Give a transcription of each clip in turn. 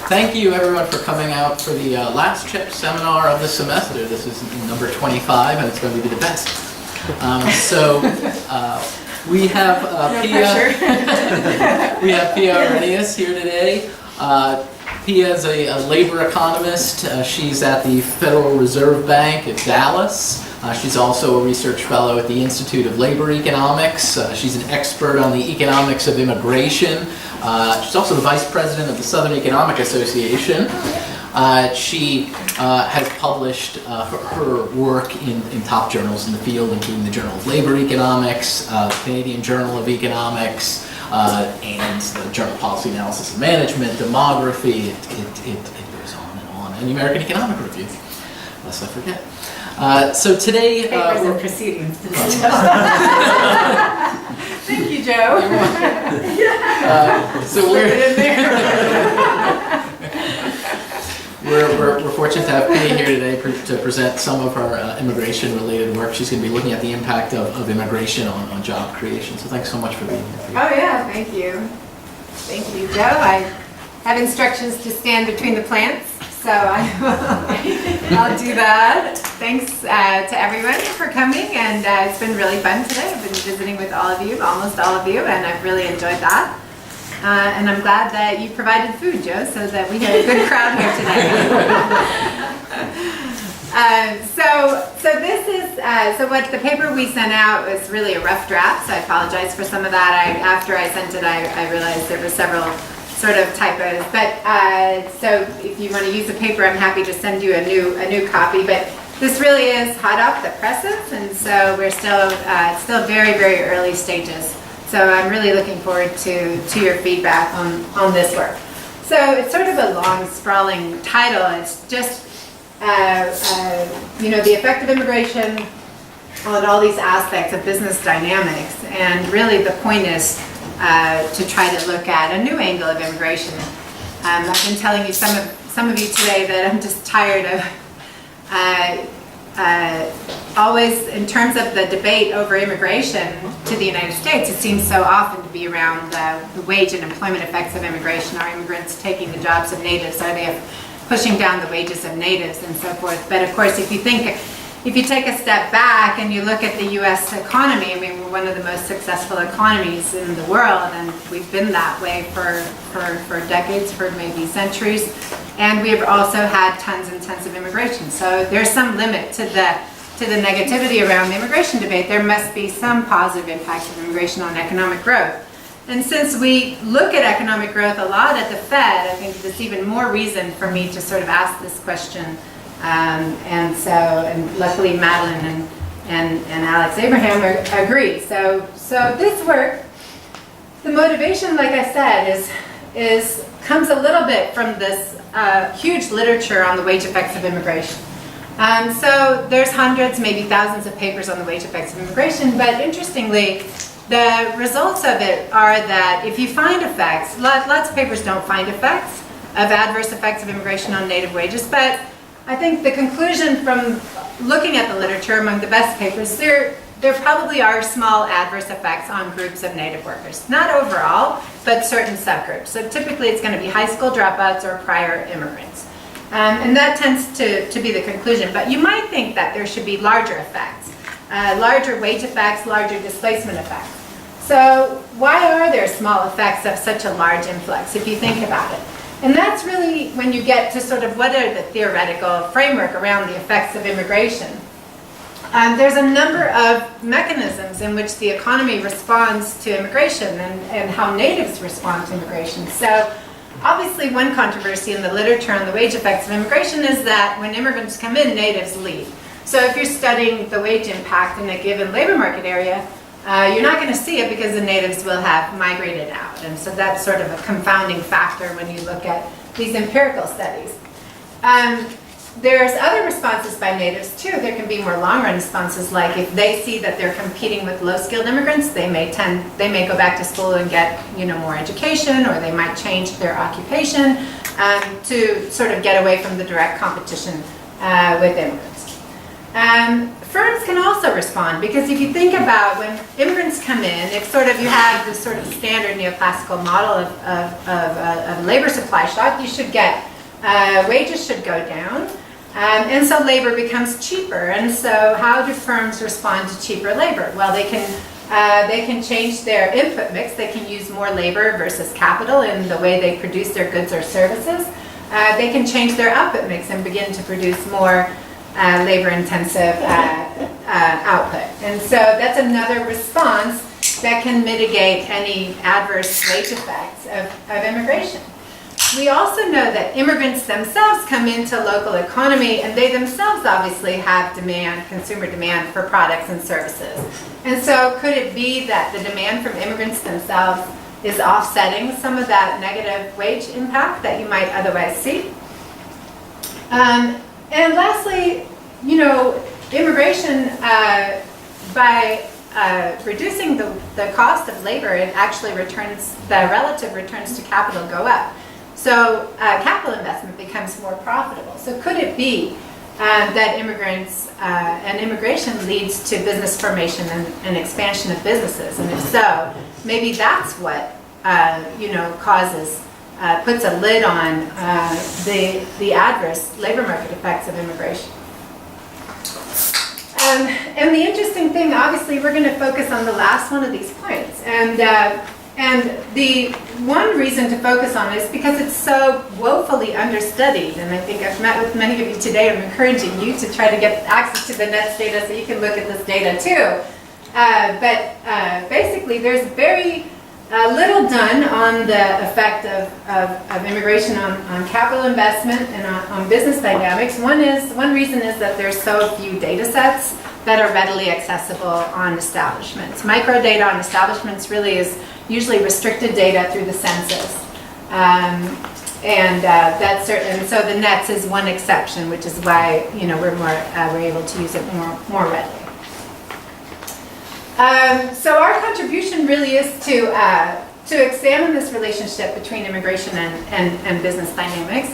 Thank you everyone for coming out for the last CHIP seminar of the semester. This is number 25 and it's going to be the best. We have we have Pia Orrenius here today. Pia is a labor economist. She's at the Federal Reserve Bank of Dallas. She's also a research fellow at the Institute of Labor Economics. She's an expert on the economics of immigration. She's also the vice president of the Southern Economic Association. She has published her work in top journals in the field, including the Journal of Labor Economics, the Canadian Journal of Economics, and the Journal of Policy Analysis and Management, Demography, it goes on, and the American Economic Review, lest I forget. So today... Papers and proceedings. Thank you, Joe. We're fortunate to have Pia here today to present some of her immigration-related work. She's going to be looking at the impact of immigration on job creation. So thanks so much for being here. Oh yeah, thank you. Thank you, Joe. I have instructions to stand between the plants, so I'll do that. Thanks to everyone for coming, and it's been really fun today. I've been visiting with all of you, almost all of you, and I've really enjoyed that. And I'm glad that you provided food, Joe, so that we had a good crowd here today. So what the paper we sent out was really a rough draft, so I apologize for some of that. After I sent it, I realized there were several sort of typos. But so if you want to use the paper, I'm happy to send you a new copy. But this really is hot off the presses, and so we're still very, very early stages. So I'm really looking forward to your feedback on this work. So it's sort of a long, sprawling title. It's just, the effect of immigration on all these aspects of business dynamics. And really the point is to try to look at a new angle of immigration. I've been telling you, some of you today, that I'm just tired of always, in terms of the debate over immigration to the United States, it seems so often to be around the wage and employment effects of immigration. Are immigrants taking the jobs of natives? Are they pushing down the wages of natives and so forth? But of course, if you take a step back and you look at the U.S. economy, I mean, we're one of the most successful economies in the world, and we've been that way for decades, for maybe centuries. And we have also had tons and tons of immigration. So there's some limit to the negativity around the immigration debate. There must be some positive impact of immigration on economic growth. And since we look at economic growth a lot at the Fed, I think there's even more reason for me to sort of ask this question. And luckily Madeline and Alex Abraham agree. So this work, the motivation, like I said, comes a little bit from this huge literature on the wage effects of immigration. So there's hundreds, maybe thousands of papers on the wage effects of immigration, but interestingly, the results of it are that if you find effects, lots of papers don't find effects of adverse effects of immigration on native wages, but I think the conclusion from looking at the literature among the best papers, there probably are small adverse effects on groups of native workers. Not overall, but certain subgroups. So typically it's going to be high school dropouts or prior immigrants. And that tends to be the conclusion. But you might think that there should be larger effects, larger wage effects, larger displacement effects. So why are there small effects of such a large influx, if you think about it? And that's really when you get to sort of what are the theoretical framework around the effects of immigration. There's a number of mechanisms in which the economy responds to immigration and how natives respond to immigration. So obviously one controversy in the literature on the wage effects of immigration is that when immigrants come in, natives leave. So if you're studying the wage impact in a given labor market area, you're not going to see it because the natives will have migrated out. And so that's sort of a confounding factor when you look at these empirical studies. There's other responses by natives too. There can be more long-run responses, like if they see that they're competing with low-skilled immigrants, they may go back to school and get more education, or they might change their occupation to sort of get away from the direct competition with immigrants. Firms can also respond, because if you think about when immigrants come in, if sort of you have this sort of standard neoclassical model of labor supply shock, you should get, wages should go down, and so labor becomes cheaper. And so how do firms respond to cheaper labor? Well, they can change their input mix. They can use more labor versus capital in the way they produce their goods or services. They can change their output mix and begin to produce more labor-intensive output. And so that's another response that can mitigate any adverse wage effects of immigration. We also know that immigrants themselves come into local economy, and they themselves obviously have demand, consumer demand for products and services. And so could it be that the demand from immigrants themselves is offsetting some of that negative wage impact that you might otherwise see? And lastly, you know, immigration, by reducing the cost of labor, it actually returns, the relative returns to capital go up. So capital investment becomes more profitable. So could it be that immigrants and immigration leads to business formation and expansion of businesses? And if so, maybe that's what, you know, causes, puts a lid on the adverse labor market effects of immigration. And the interesting thing, obviously, we're going to focus on the last one of these points. And the one reason to focus on it is because it's so woefully understudied. And I think I've met with many of you today. I'm encouraging you to try to get access to the NETS data so you can look at this data too. But basically, there's very little done on the effect of immigration on capital investment and on business dynamics. One reason is that there's so few data sets that are readily accessible on establishments. Microdata on establishments really is usually restricted data through the census. That's certain. And so the NETS is one exception, which is why, you know, we're able to use it more readily. So our contribution really is to examine this relationship between immigration and business dynamics.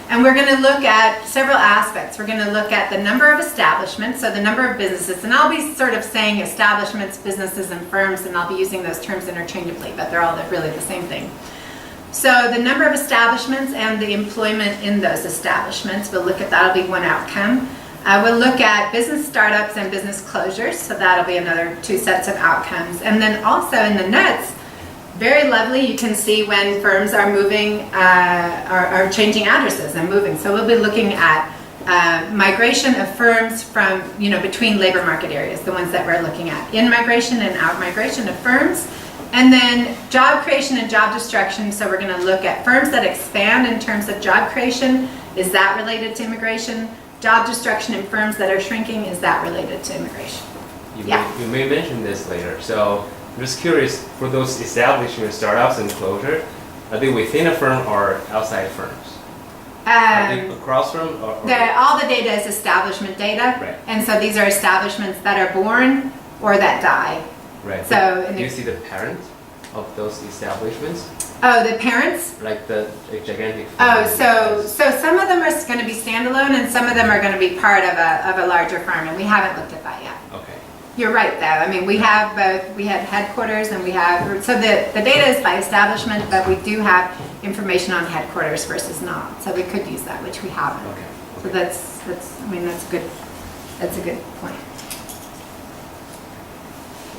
And we're going to look at several aspects. We're going to look at the number of establishments, so the number of businesses, and I'll be sort of saying establishments, businesses, and firms, and I'll be using those terms interchangeably, but they're all really the same thing. So the number of establishments and the employment in those establishments, we'll look at that'll be one outcome. We'll look at business startups and business closures, so that'll be another two sets of outcomes. And then also in the NETS, very lovely, you can see when firms are moving, are changing addresses and moving. So we'll be looking at migration of firms from, you know, between labor market areas, the ones that we're looking at. In-migration and out-migration of firms. And then job creation and job destruction, so we're going to look at firms that expand in terms of job creation. Is that related to immigration? Job destruction in firms that are shrinking, is that related to immigration? You may mention this later. So I'm just curious, for those establishment startups and closure, are they within a firm or outside firms? Are they across firm? Or all the data is establishment data. Right. And so these are establishments that are born or that die. Right. So do you see the parents of those establishments? Oh, the parents? Like the gigantic. Oh, so some of them are going to be standalone, and some of them are going to be part of a larger firm, and we haven't looked at that yet. Okay. You're right, though. I mean, we have both. We have headquarters, and we have. So the data is by establishment, but we do have information on headquarters versus not. So we could use that, which we haven't. Okay. So that's. I mean, that's good. That's a good point.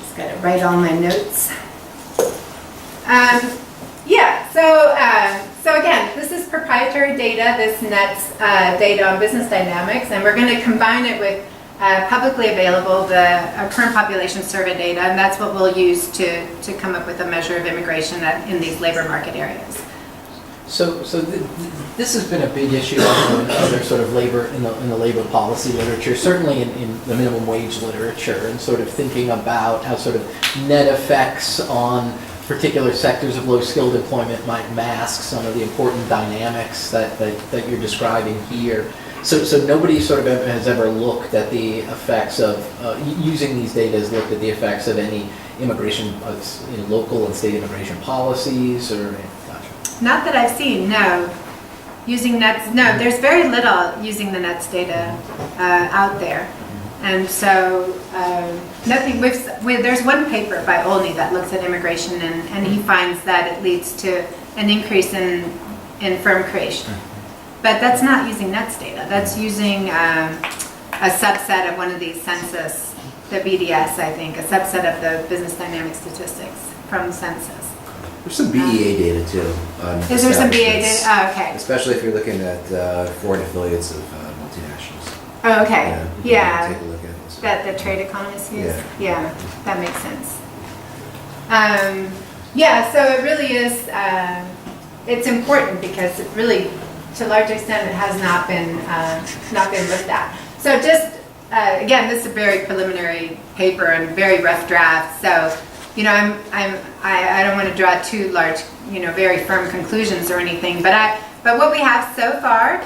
Just got to write all my notes. Yeah, so again, this is proprietary data, this NETS data on business dynamics, and we're going to combine it with publicly available, the current population survey data, and that's what we'll use to come up with a measure of immigration in these labor market areas. So this has been a big issue in other sort of labor, in the labor policy literature, certainly in the minimum wage literature, and sort of thinking about how sort of net effects on particular sectors of low-skilled employment might mask some of the important dynamics that you're describing here. So nobody sort of has ever looked at the effects of, using these data, has looked at the effects of any immigration, local and state immigration policies, or, gotcha. Not that I've seen, no. Using NETS, no, there's very little using the NETS data out there. And so nothing. There's one paper by Olney that looks at immigration, and he finds that it leads to an increase in firm creation. But that's not using NETS data. That's using a subset of one of these census, the BDS, I think, a subset of the business dynamic statistics from census. There's some BEA data too. On Is there some BEA data? establishments, Oh, okay. especially if you're looking at foreign affiliates of multinationals. Oh, okay. You can Yeah. Take a look at this. That the trade economists use? Yeah. Yeah, that makes sense. Yeah, so it really is, it's important because it really, to a large extent, it has not been looked at. So just, again, this is a very preliminary paper and very rough draft, so, you know, I don't want to draw too large, you know, very firm conclusions or anything, but what we have so far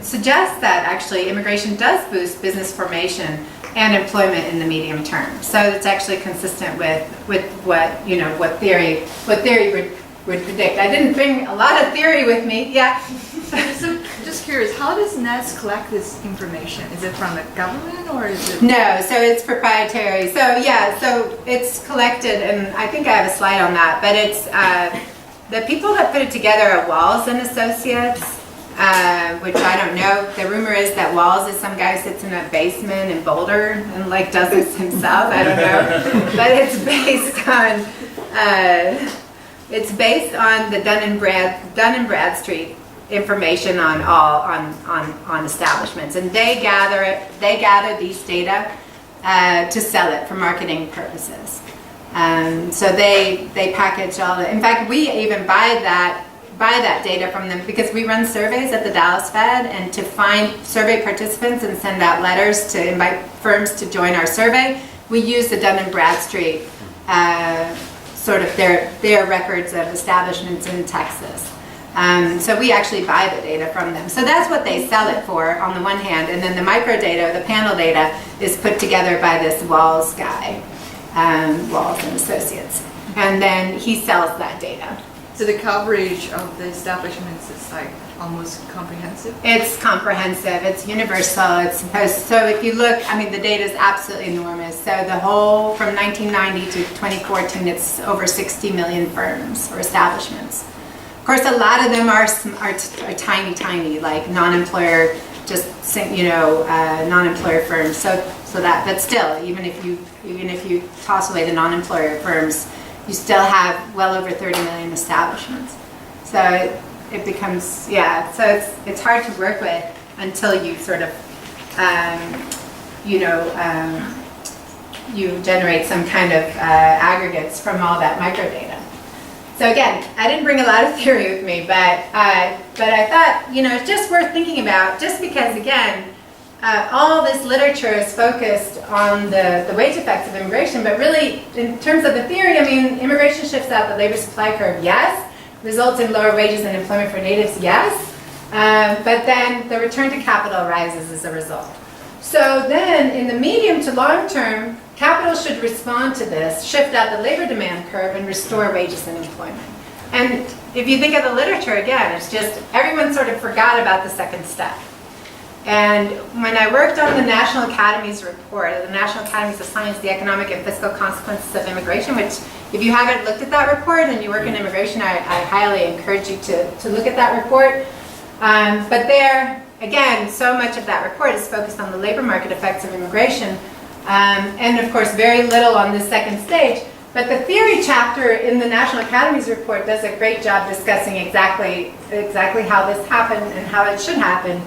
suggests that actually immigration does boost business formation and employment in the medium term. So it's actually consistent with what, you know, what theory would predict. I didn't bring a lot of theory with me. Yeah. So just curious, how does NETS collect this information? Is it from the government or is it? No, so it's proprietary. So yeah, so it's collected, and I think I have a slide on that, but it's the people that put it together are Walls and Associates, which I don't know. The rumor is that Walls is some guy who sits in a basement in Boulder and like does this himself. I don't know, but it's based on the Dun and Bradstreet information on all on establishments, and they gather these data to sell it for marketing purposes. So they package all the. In fact, we even buy that data from them because we run surveys at the Dallas Fed, and to find survey participants and send out letters to invite firms to join our survey, we use the Dun and Bradstreet sort of their records of establishments in Texas. So we actually buy the data from them. So that's what they sell it for on the one hand, and then the microdata, the panel data, is put together by this Walls guy, Walls and Associates, and then he sells that data. So the coverage of the establishments is like almost comprehensive? It's comprehensive, it's universal, it's supposed, so if you look, I mean, the data is absolutely enormous. So the whole, from 1990 to 2014, it's over 60 million firms or establishments. Of course, a lot of them are tiny, like non-employer, just, you know, non-employer firms. So that, but still, even if you toss away the non-employer firms, you still have well over 30 million establishments. So it becomes, yeah, so it's hard to work with until you sort of, you generate some kind of aggregates from all that microdata. So again, I didn't bring a lot of theory with me, but I thought, you know, it's just worth thinking about, just because, again, all this literature is focused on the wage effects of immigration, but really, in terms of the theory, I mean, immigration shifts out the labor supply curve, yes. Results in lower wages and employment for natives, yes. But then the return to capital rises as a result. So then, in the medium to long term, capital should respond to this, shift out the labor demand curve, and restore wages and employment. And if you think of the literature again, it's just everyone sort of forgot about the second step. And when I worked on the National Academy's report, the National Academies of Science, the Economic and Fiscal Consequences of Immigration, which if you haven't looked at that report and you work in immigration, I highly encourage you to look at that report. But there, again, so much of that report is focused on the labor market effects of immigration, and of course very little on this second stage. But the theory chapter in the National Academy's report does a great job discussing exactly how this happened and how it should happen.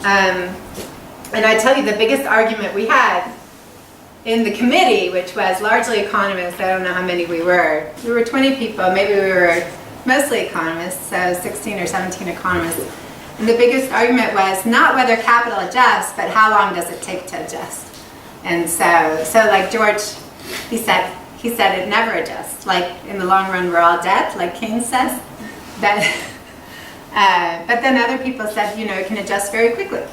And I tell you, the biggest argument we had in the committee, which was largely economists, I don't know how many we were 20 people, maybe we were mostly economists, so 16 or 17 economists. And the biggest argument was not whether capital adjusts, but how long does it take to adjust. And so like George, he said it never adjusts. Like in the long run, we're all dead, like Keynes says. But then other people said, you know, it can adjust very quickly.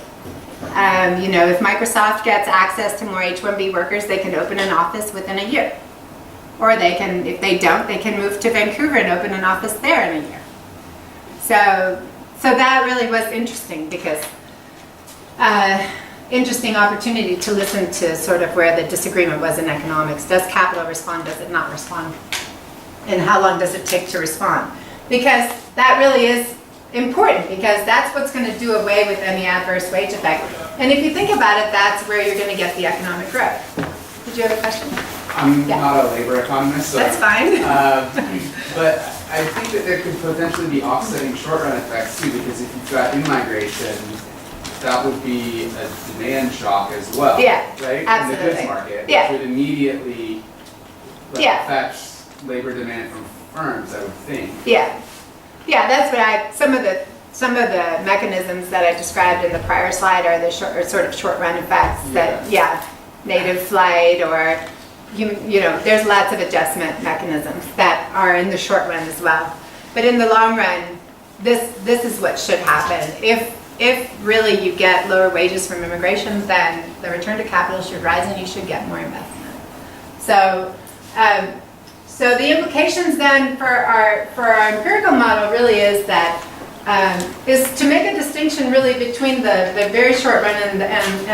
You know, if Microsoft gets access to more H-1B workers, they can open an office within a year. Or they can, if they don't, they can move to Vancouver and open an office there in a year. So that really was interesting because interesting opportunity to listen to sort of where the disagreement was in economics. Does capital respond? Does it not respond? And how long does it take to respond? Because that really is important, because that's what's going to do away with any adverse wage effect. And if you think about it, that's where you're going to get the economic growth. Did you have a question? I'm Yeah. not a labor economist, so. That's fine. But I think that there could potentially be offsetting short-run effects too, because if you've got in-migration, that would be a demand shock as well. Yeah, right? In the absolutely. goods market, Yeah. which would immediately Yeah. affect labor demand from firms, I would think. Yeah, yeah, that's what some of the mechanisms that I described in the prior slide are the sort of short run effects that, native flight, or you know, there's lots of adjustment mechanisms that are in the short run as well. But in the long run, this is what should happen. If really you get lower wages from immigration, then the return to capital should rise and you should get more investment. So. So the implications then for our empirical model really is that is to make a distinction really between the very short run and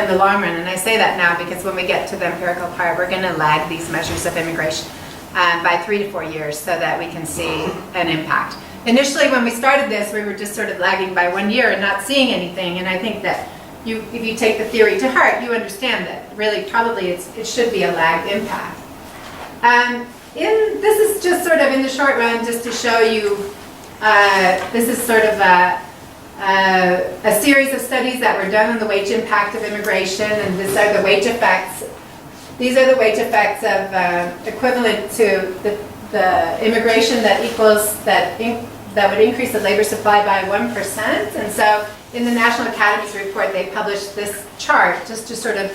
the long run. And I say that now because when we get to the empirical part, we're going to lag these measures of immigration by 3 to 4 years so that we can see an impact. Initially, when we started this, we were just sort of lagging by 1 year and not seeing anything. And I think that if you take the theory to heart, you understand that really probably it should be a lagged impact. This is just sort of in the short run, just to show you, this is sort of a series of studies that were done on the wage impact of immigration, and these are the wage effects. These are the wage effects of equivalent to the immigration that equals that would increase the labor supply by 1%. And so in the National Academy's report, they published this chart just to sort of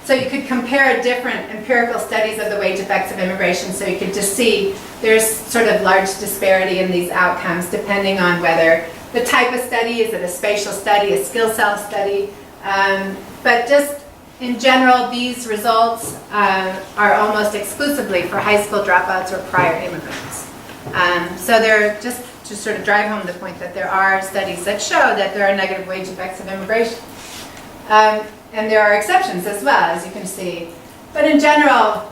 so you could compare different empirical studies of the wage effects of immigration, so you could just see there's sort of large disparity in these outcomes depending on whether the type of study, is it a spatial study, a skill cell study, but just in general, these results are almost exclusively for high school dropouts or prior immigrants. So they're just to sort of drive home the point that there are studies that show that there are negative wage effects of immigration. And there are exceptions as well, as you can see. But in general,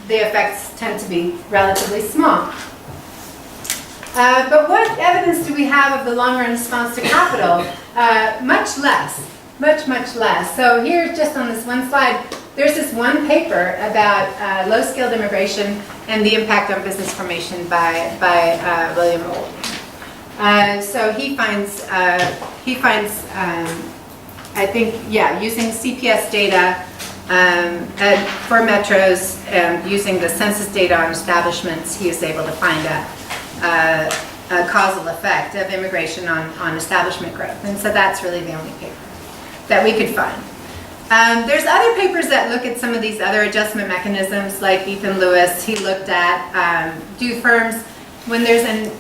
the effects tend to be relatively small. But what evidence do we have of the long-run response to capital? Much less, much less. So here, just on this one slide, there's this one paper about low-skilled immigration and the impact on business formation by William Old. So he finds I think, using CPS data for metros and using the census data on establishments, he is able to find a causal effect of immigration on establishment growth. And so that's really the only paper that we could find. There's other papers that look at some of these other adjustment mechanisms, like Ethan Lewis. He looked at do firms, when there's an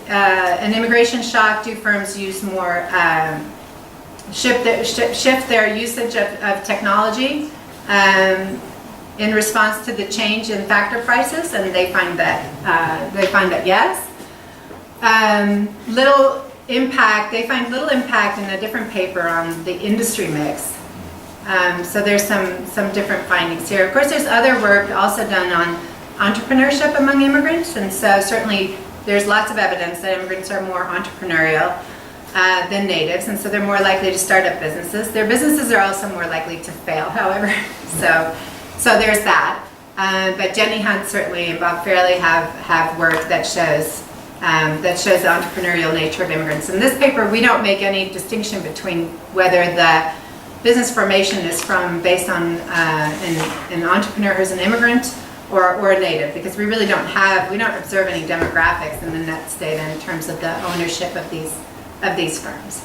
immigration shock, do firms use more shift their usage of technology in response to the change in factor prices, and they find that yes. They find little impact in a different paper on the industry mix. So there's some different findings here. Of course, there's other work also done on entrepreneurship among immigrants, and so certainly there's lots of evidence that immigrants are more entrepreneurial than natives, and so they're more likely to start up businesses. Their businesses are also more likely to fail, however. So there's that. But Jenny Hunt certainly and Bob Fairley have work that shows the entrepreneurial nature of immigrants. In this paper, we don't make any distinction between whether the business formation is based on an entrepreneur who's an immigrant or a native, because we really don't observe any demographics in the NETS data in terms of the ownership of these firms.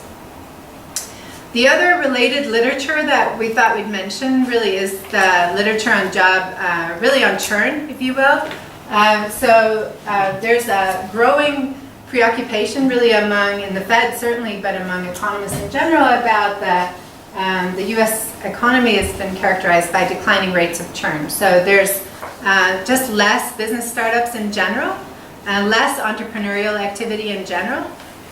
The other related literature that we thought we'd mention really is the literature on really on churn, if you will. There's a growing preoccupation really in the Fed certainly, but among economists in general, about the U.S. economy has been characterized by declining rates of churn. So there's just less business startups in general, less entrepreneurial activity in general.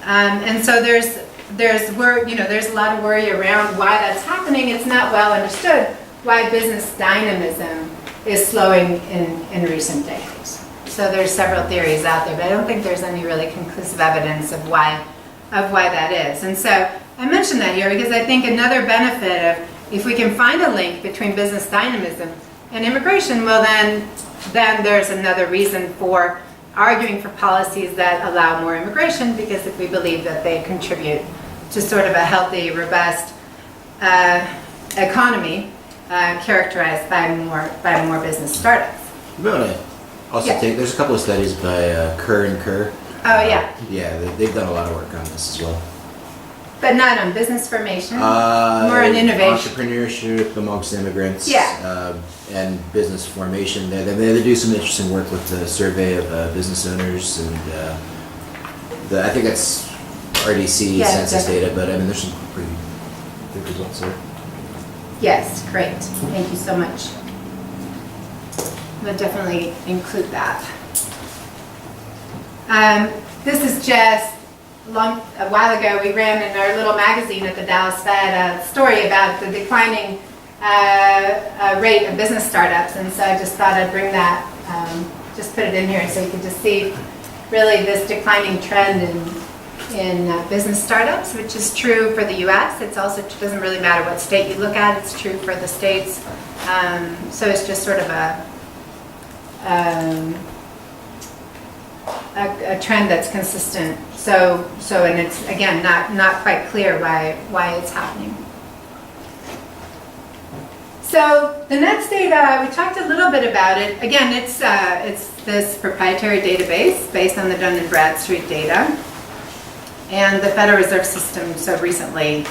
And so there's there's a lot of worry around why that's happening. It's not well understood why business dynamism is slowing in recent decades. So there's several theories out there, but I don't think there's any really conclusive evidence of why that is. And so I mentioned that here because I think another benefit of if we can find a link between business dynamism and immigration, well then there's another reason for arguing for policies that allow more immigration, because if we believe that they contribute to sort of a healthy, robust economy characterized by more business startups. You might want to also Yeah. there's a couple of studies by Kerr and Kerr. Oh yeah, Yeah, they've done a lot of work on this as well. but not on business formation, more on innovation. Entrepreneurship amongst immigrants. Yeah. And business formation. They do some interesting work with the survey of business owners and I think that's RDC Yeah, census definitely. data, but I mean there's some pretty good results there. Yes, great. Thank you so much. We'll definitely include that. This is just a while ago, we ran in our little magazine at the Dallas Fed a story about the declining rate of business startups, and so I just thought I'd bring that, just put it in here so you can just see really this declining trend in business startups, which is true for the U.S. It's also, it doesn't really matter what state you look at, it's true for the states. So it's just sort of a trend that's consistent. So and it's again not quite clear why it's happening. So the NETS data, we talked a little bit about it. Again, it's this proprietary database based on the Dun & Bradstreet data, and the Federal Reserve System so recently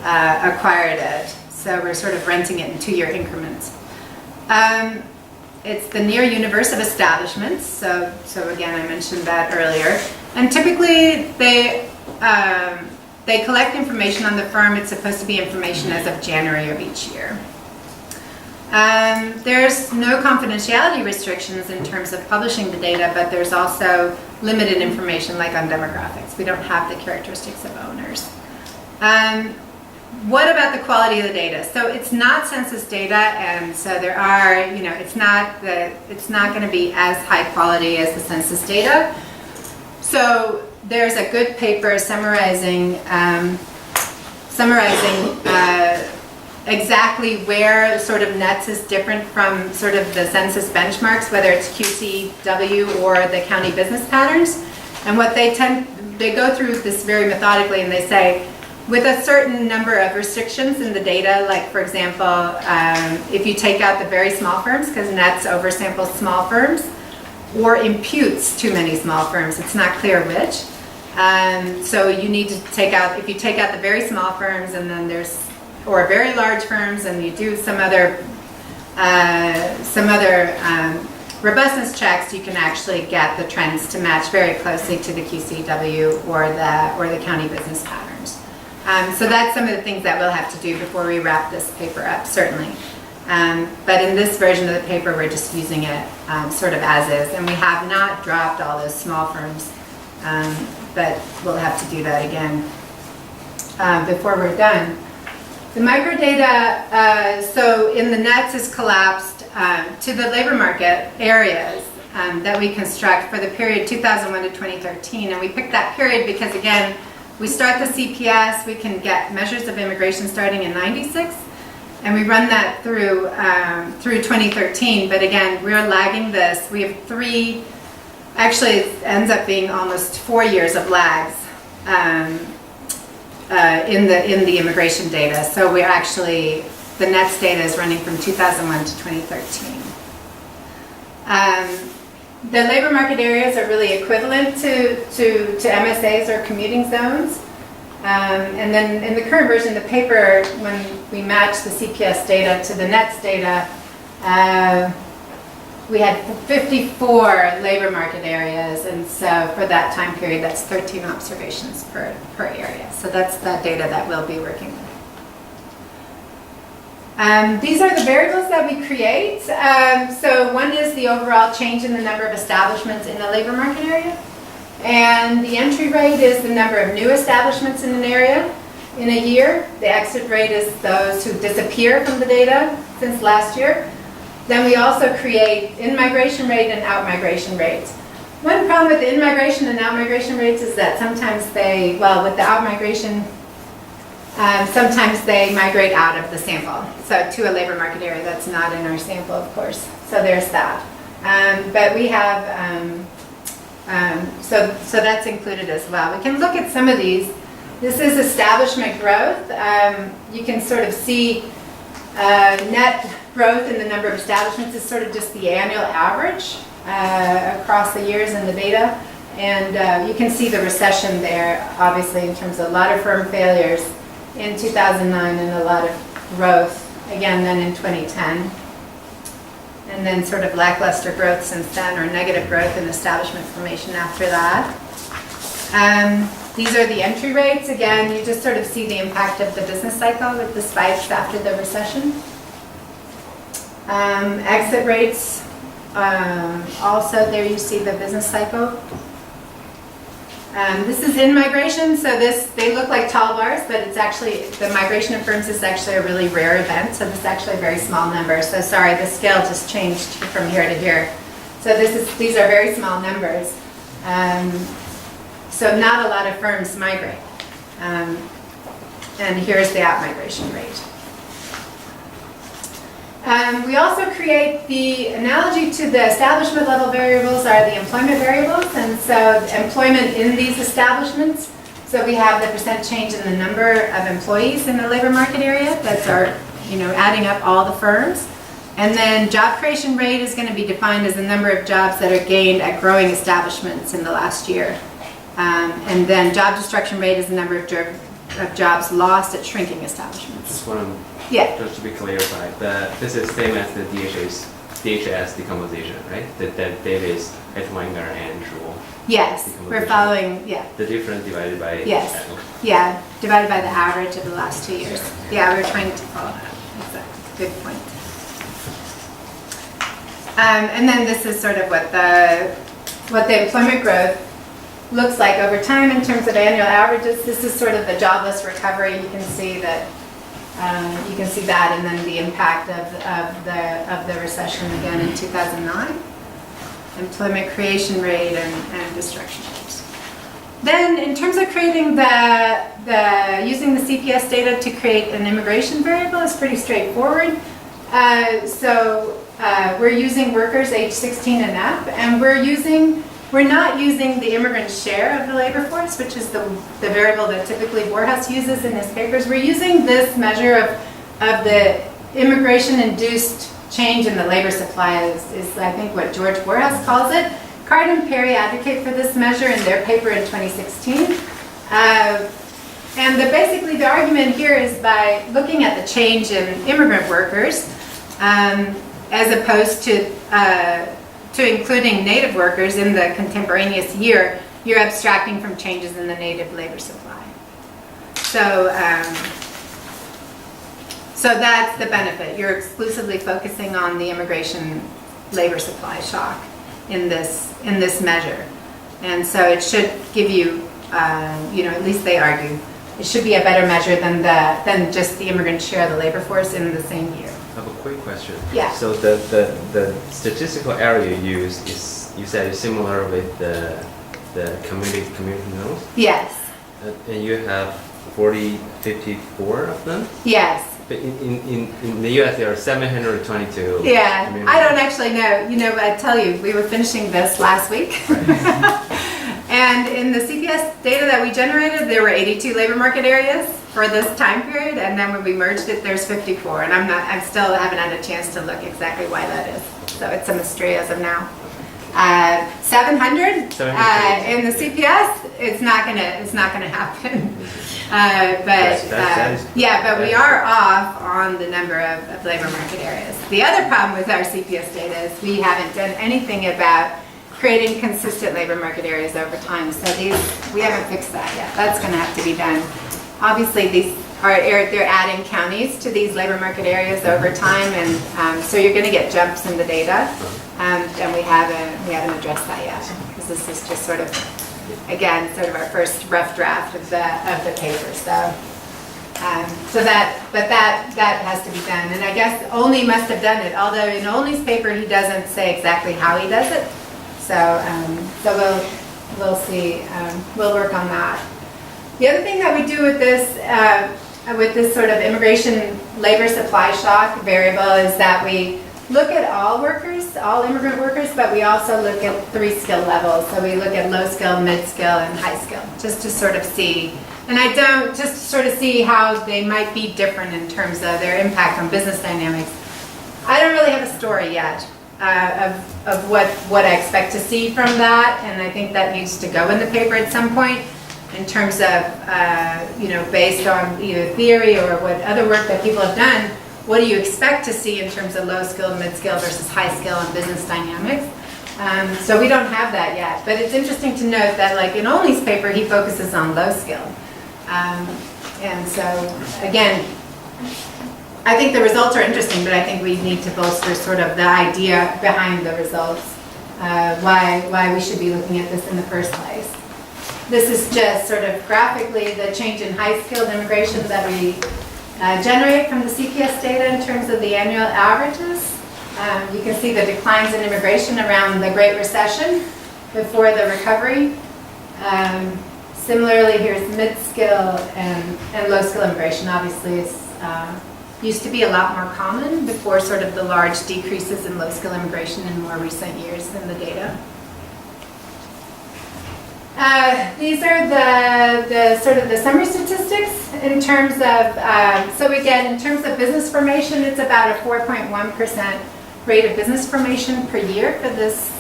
acquired it. So we're sort of renting it in 2-year increments. It's the near universe of establishments. So again, I mentioned that earlier. And typically, they collect information on the firm. It's supposed to be information as of January of each year. There's no confidentiality restrictions in terms of publishing the data, but there's also limited information like on demographics. We don't have the characteristics of owners. What about the quality of the data? So it's not census data, and so there are, it's not going to be as high quality as the census data. So there's a good paper summarizing exactly where sort of NETS is different from sort of the census benchmarks, whether it's QCW or the county business patterns. And what they go through this very methodically, and they say, with a certain number of restrictions in the data, like for example, if you take out the very small firms, because NETS oversamples small firms, or imputes too many small firms, it's not clear which. So you need to take out, if you take out the very small firms and then or very large firms, and you do some other robustness checks, you can actually get the trends to match very closely to the QCW or the county business patterns. So that's some of the things that we'll have to do before we wrap this paper up, certainly. But in this version of the paper, we're just using it sort of as is, and we have not dropped all those small firms, but we'll have to do that again before we're done. The microdata, so in the NETS is collapsed to the labor market areas that we construct for the period 2001 to 2013, and we picked that period because, again, we start the CPS, we can get measures of immigration starting in '96, and we run that through 2013, but again, we're lagging this. We have actually it ends up being almost 4 years of lags in the immigration data. So we're actually, the NETS data is running from 2001 to 2013. The labor market areas are really equivalent to MSAs or commuting zones. And then in the current version of the paper, when we match the CPS data to the NETS data, we had 54 labor market areas, and so for that time period, that's 13 observations per area. So that's the data that we'll be working with. These are the variables that we create. So one is the overall change in the number of establishments in the labor market area. And the entry rate is the number of new establishments in an area in a year. The exit rate is those who disappear from the data since last year. Then we also create in-migration rate and out-migration rates. One problem with the in-migration and out-migration rates is that sometimes with the out-migration, sometimes they migrate out of the sample. So to a labor market area that's not in our sample, of course. So there's that. But we have, so that's included as well. We can look at some of these. This is establishment growth. You can sort of see net growth in the number of establishments is sort of just the annual average across the years in the data. And you can see the recession there, obviously, in terms of a lot of firm failures in 2009 and a lot of growth, again, then in 2010. And then sort of lackluster growth since then, or negative growth in establishment formation after that. These are the entry rates. Again, you just sort of see the impact of the business cycle with the spikes after the recession. Exit rates, also there you see the business cycle. This is in migration, so they look like tall bars, but it's actually, the migration of firms is actually a really rare event, so this is actually a very small number. So sorry, the scale just changed from here to here. So these are very small numbers. So not a lot of firms migrate. And here's the out-migration rate. We also create the analogy to the establishment level variables are the employment variables, and so employment in these establishments. So we have the percent change in the number of employees in the labor market area that are, adding up all the firms. And then job creation rate is going to be defined as the number of jobs that are gained at growing establishments in the last year. And then job destruction rate is the number of jobs lost at shrinking establishments. Just to be clarified, this is same as the DHS decomposition, right? That data is Ettwinger and Schul. Yes, we're following, The difference divided by... Yes, divided by the average of the last 2 years. Yeah, we're trying to follow that. Exactly. Good point. And then this is sort of what the employment growth looks like over time in terms of annual averages. This is sort of the jobless recovery. You can see that. And then the impact of the recession again in 2009, employment creation rate and destruction rates. Then, in terms of creating using the CPS data to create an immigration variable is pretty straightforward. We're using workers age 16 and up, and we're not using the immigrant share of the labor force, which is the variable that typically Borjas uses in his papers. We're using this measure of the immigration-induced change in the labor supply is I think what George Borjas calls it. Card and Perry advocate for this measure in their paper in 2016. And basically the argument here is by looking at the change in immigrant workers as opposed to including native workers in the contemporaneous year, you're abstracting from changes in the native labor supply. So that's the benefit. You're exclusively focusing on the immigration labor supply shock in this measure. And so it should give you, at least they argue, it should be a better measure than just the immigrant share of the labor force in the same year. I have a quick question. Yeah. So the statistical area used you said is similar with the community zones? Yes. And you have 54 of them? Yes. But in the US there are 722. Yeah, I don't actually know. I tell you, we were finishing this last week. And in the CPS data that we generated, there were 82 labor market areas for this time period, and then when we merged it, there's 54. And I still haven't had a chance to look exactly why that is. So it's a mystery as of now. 700 in the CPS, it's not gonna happen. But we are off on the number of labor market areas. The other problem with our CPS data is we haven't done anything about creating consistent labor market areas over time. So we haven't fixed that yet. That's going to have to be done. Obviously, they're adding counties to these labor market areas over time, and so you're going to get jumps in the data. And we haven't addressed that yet because this is just sort of again, sort of our first rough draft of the paper. That has to be done. And I guess Olney must have done it, although in Olney's paper, he doesn't say exactly how he does it. So we'll see. We'll work on that. The other thing that we do with this sort of immigration labor supply shock variable is that we look at all workers, all immigrant workers, but we also look at 3 skill levels. So we look at low skill, mid skill, and high skill, just to sort of see. And just to sort of see how they might be different in terms of their impact on business dynamics. I don't really have a story yet of what I expect to see from that, and I think that needs to go in the paper at some point in terms of, based on either theory or what other work that people have done, what do you expect to see in terms of low skill, mid skill versus high skill and business dynamics? So we don't have that yet, but it's interesting to note that like in Olney's paper, he focuses on low skill. And so, again, I think the results are interesting, but I think we need to bolster sort of the idea behind the results, why we should be looking at this in the first place. This is just sort of graphically the change in high-skilled immigration that we generate from the CPS data in terms of the annual averages. You can see the declines in immigration around the Great Recession before the recovery. Similarly, here's mid-skill and low-skill immigration. Obviously, used to be a lot more common before sort of the large decreases in low-skill immigration in more recent years in the data. These are the sort of the summary statistics in terms of, so again, in terms of business formation, it's about a 4.1% rate of business formation per year for this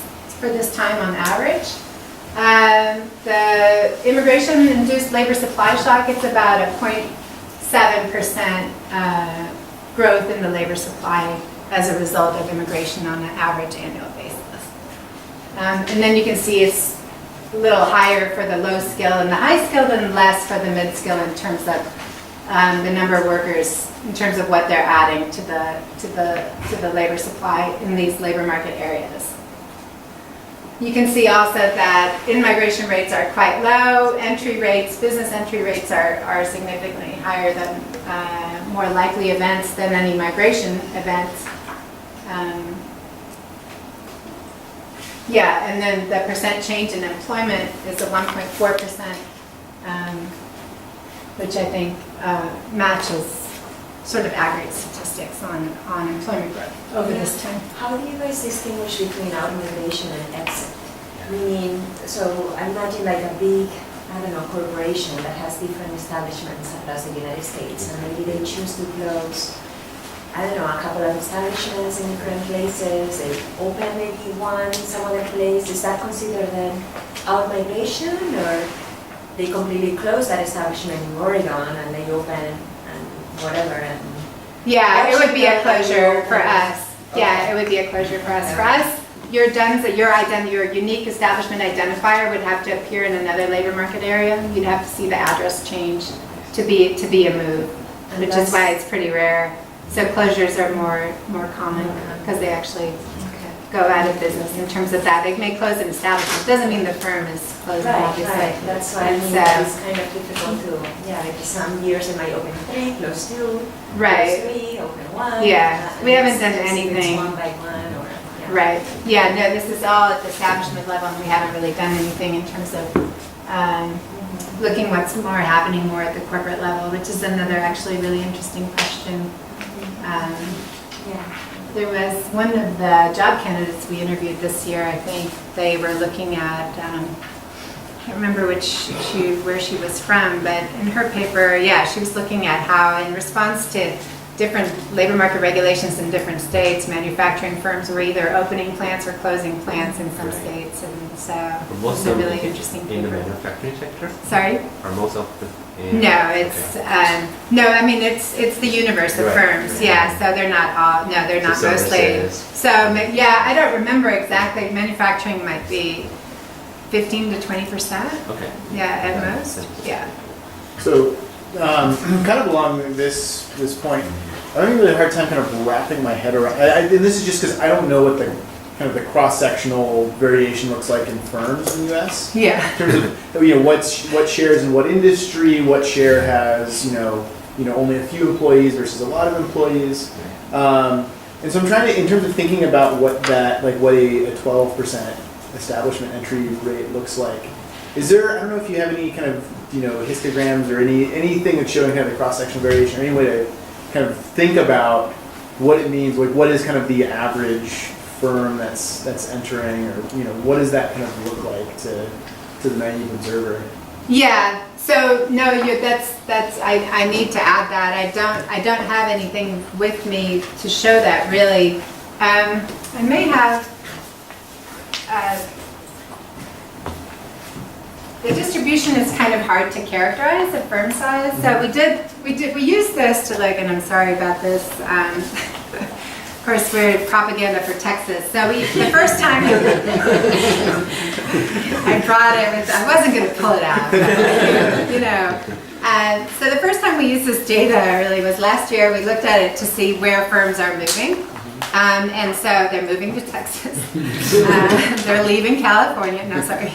time on average. The immigration-induced labor supply shock, it's about a 0.7% growth in the labor supply as a result of immigration on an average annual basis. And then you can see it's a little higher for the low skill and the high skill and less for the mid skill in terms of the number of workers, in terms of what they're adding to the labor supply in these labor market areas. You can see also that in-migration rates are quite low. Entry rates, business entry rates are significantly higher than more likely events than any migration events. And then the percent change in employment is a 1.4%, which I think matches sort of aggregate statistics on employment growth over this time. How do you guys distinguish between out-migration and exit? Meaning, so I imagine like a big, corporation that has different establishments across the United States, and maybe they choose to close, a couple of establishments in different places, they open maybe one in some other place. Is that considered then out-migration, or they completely close that establishment in Oregon and they open and whatever? And yeah, it would be a closure for us. Yeah, it would be a closure for us. For us, your unique establishment identifier would have to appear in another labor market area. You'd have to see the address change to be a move, which is why it's pretty rare. So closures are more common because they actually go out of business in terms of that. They may close an establishment. It doesn't mean the firm is closing, obviously. Right. That's why it's kind of difficult to, because some years it might open 3, close 2, right. Close 3, open 1. Yeah, we haven't done anything. It's 1 by 1 or, Right. Yeah, no, this is all at the establishment level, and we haven't really done anything in terms of looking what's happening more at the corporate level, which is another actually really interesting question. There was one of the job candidates we interviewed this year, I think they were looking at, I can't remember where she was from, but in her paper, she was looking at how in response to different labor market regulations in different states, manufacturing firms were either opening plants or closing plants in some states, and so it's a really interesting paper. In the manufacturing sector? Sorry? Are most of the... No, it's it's the universe of firms. Right. Yeah, so they're not all. No, they're not mostly. So I don't remember exactly. Manufacturing might be 15 to 20%. Okay. Yeah, at most. Yeah. So, kind of along this point, I'm having a really hard time kind of wrapping my head around. And this is just because I don't know what the kind of the cross-sectional variation looks like in firms in the U.S. Yeah. In terms of what shares in what industry, what share has only a few employees versus a lot of employees. And so I'm trying to, in terms of thinking about what that, like what a 12% establishment entry rate looks like. Is there, I don't know if you have any kind of, histograms or anything that's showing kind of the cross-sectional variation or any way to kind of think about what it means, like what is kind of the average firm that's entering, or what does that kind of look like to the naive observer? Yeah. So no, I need to add that. I don't have anything with me to show that really. I may have. The distribution is kind of hard to characterize at firm size. So we used this to look, and I'm sorry about this. Of course, we're propaganda for Texas. So the first time I brought it, I wasn't going to pull it out, but, so the first time we used this data really was last year. We looked at it to see where firms are moving. And so they're moving to Texas. They're leaving California. No, sorry.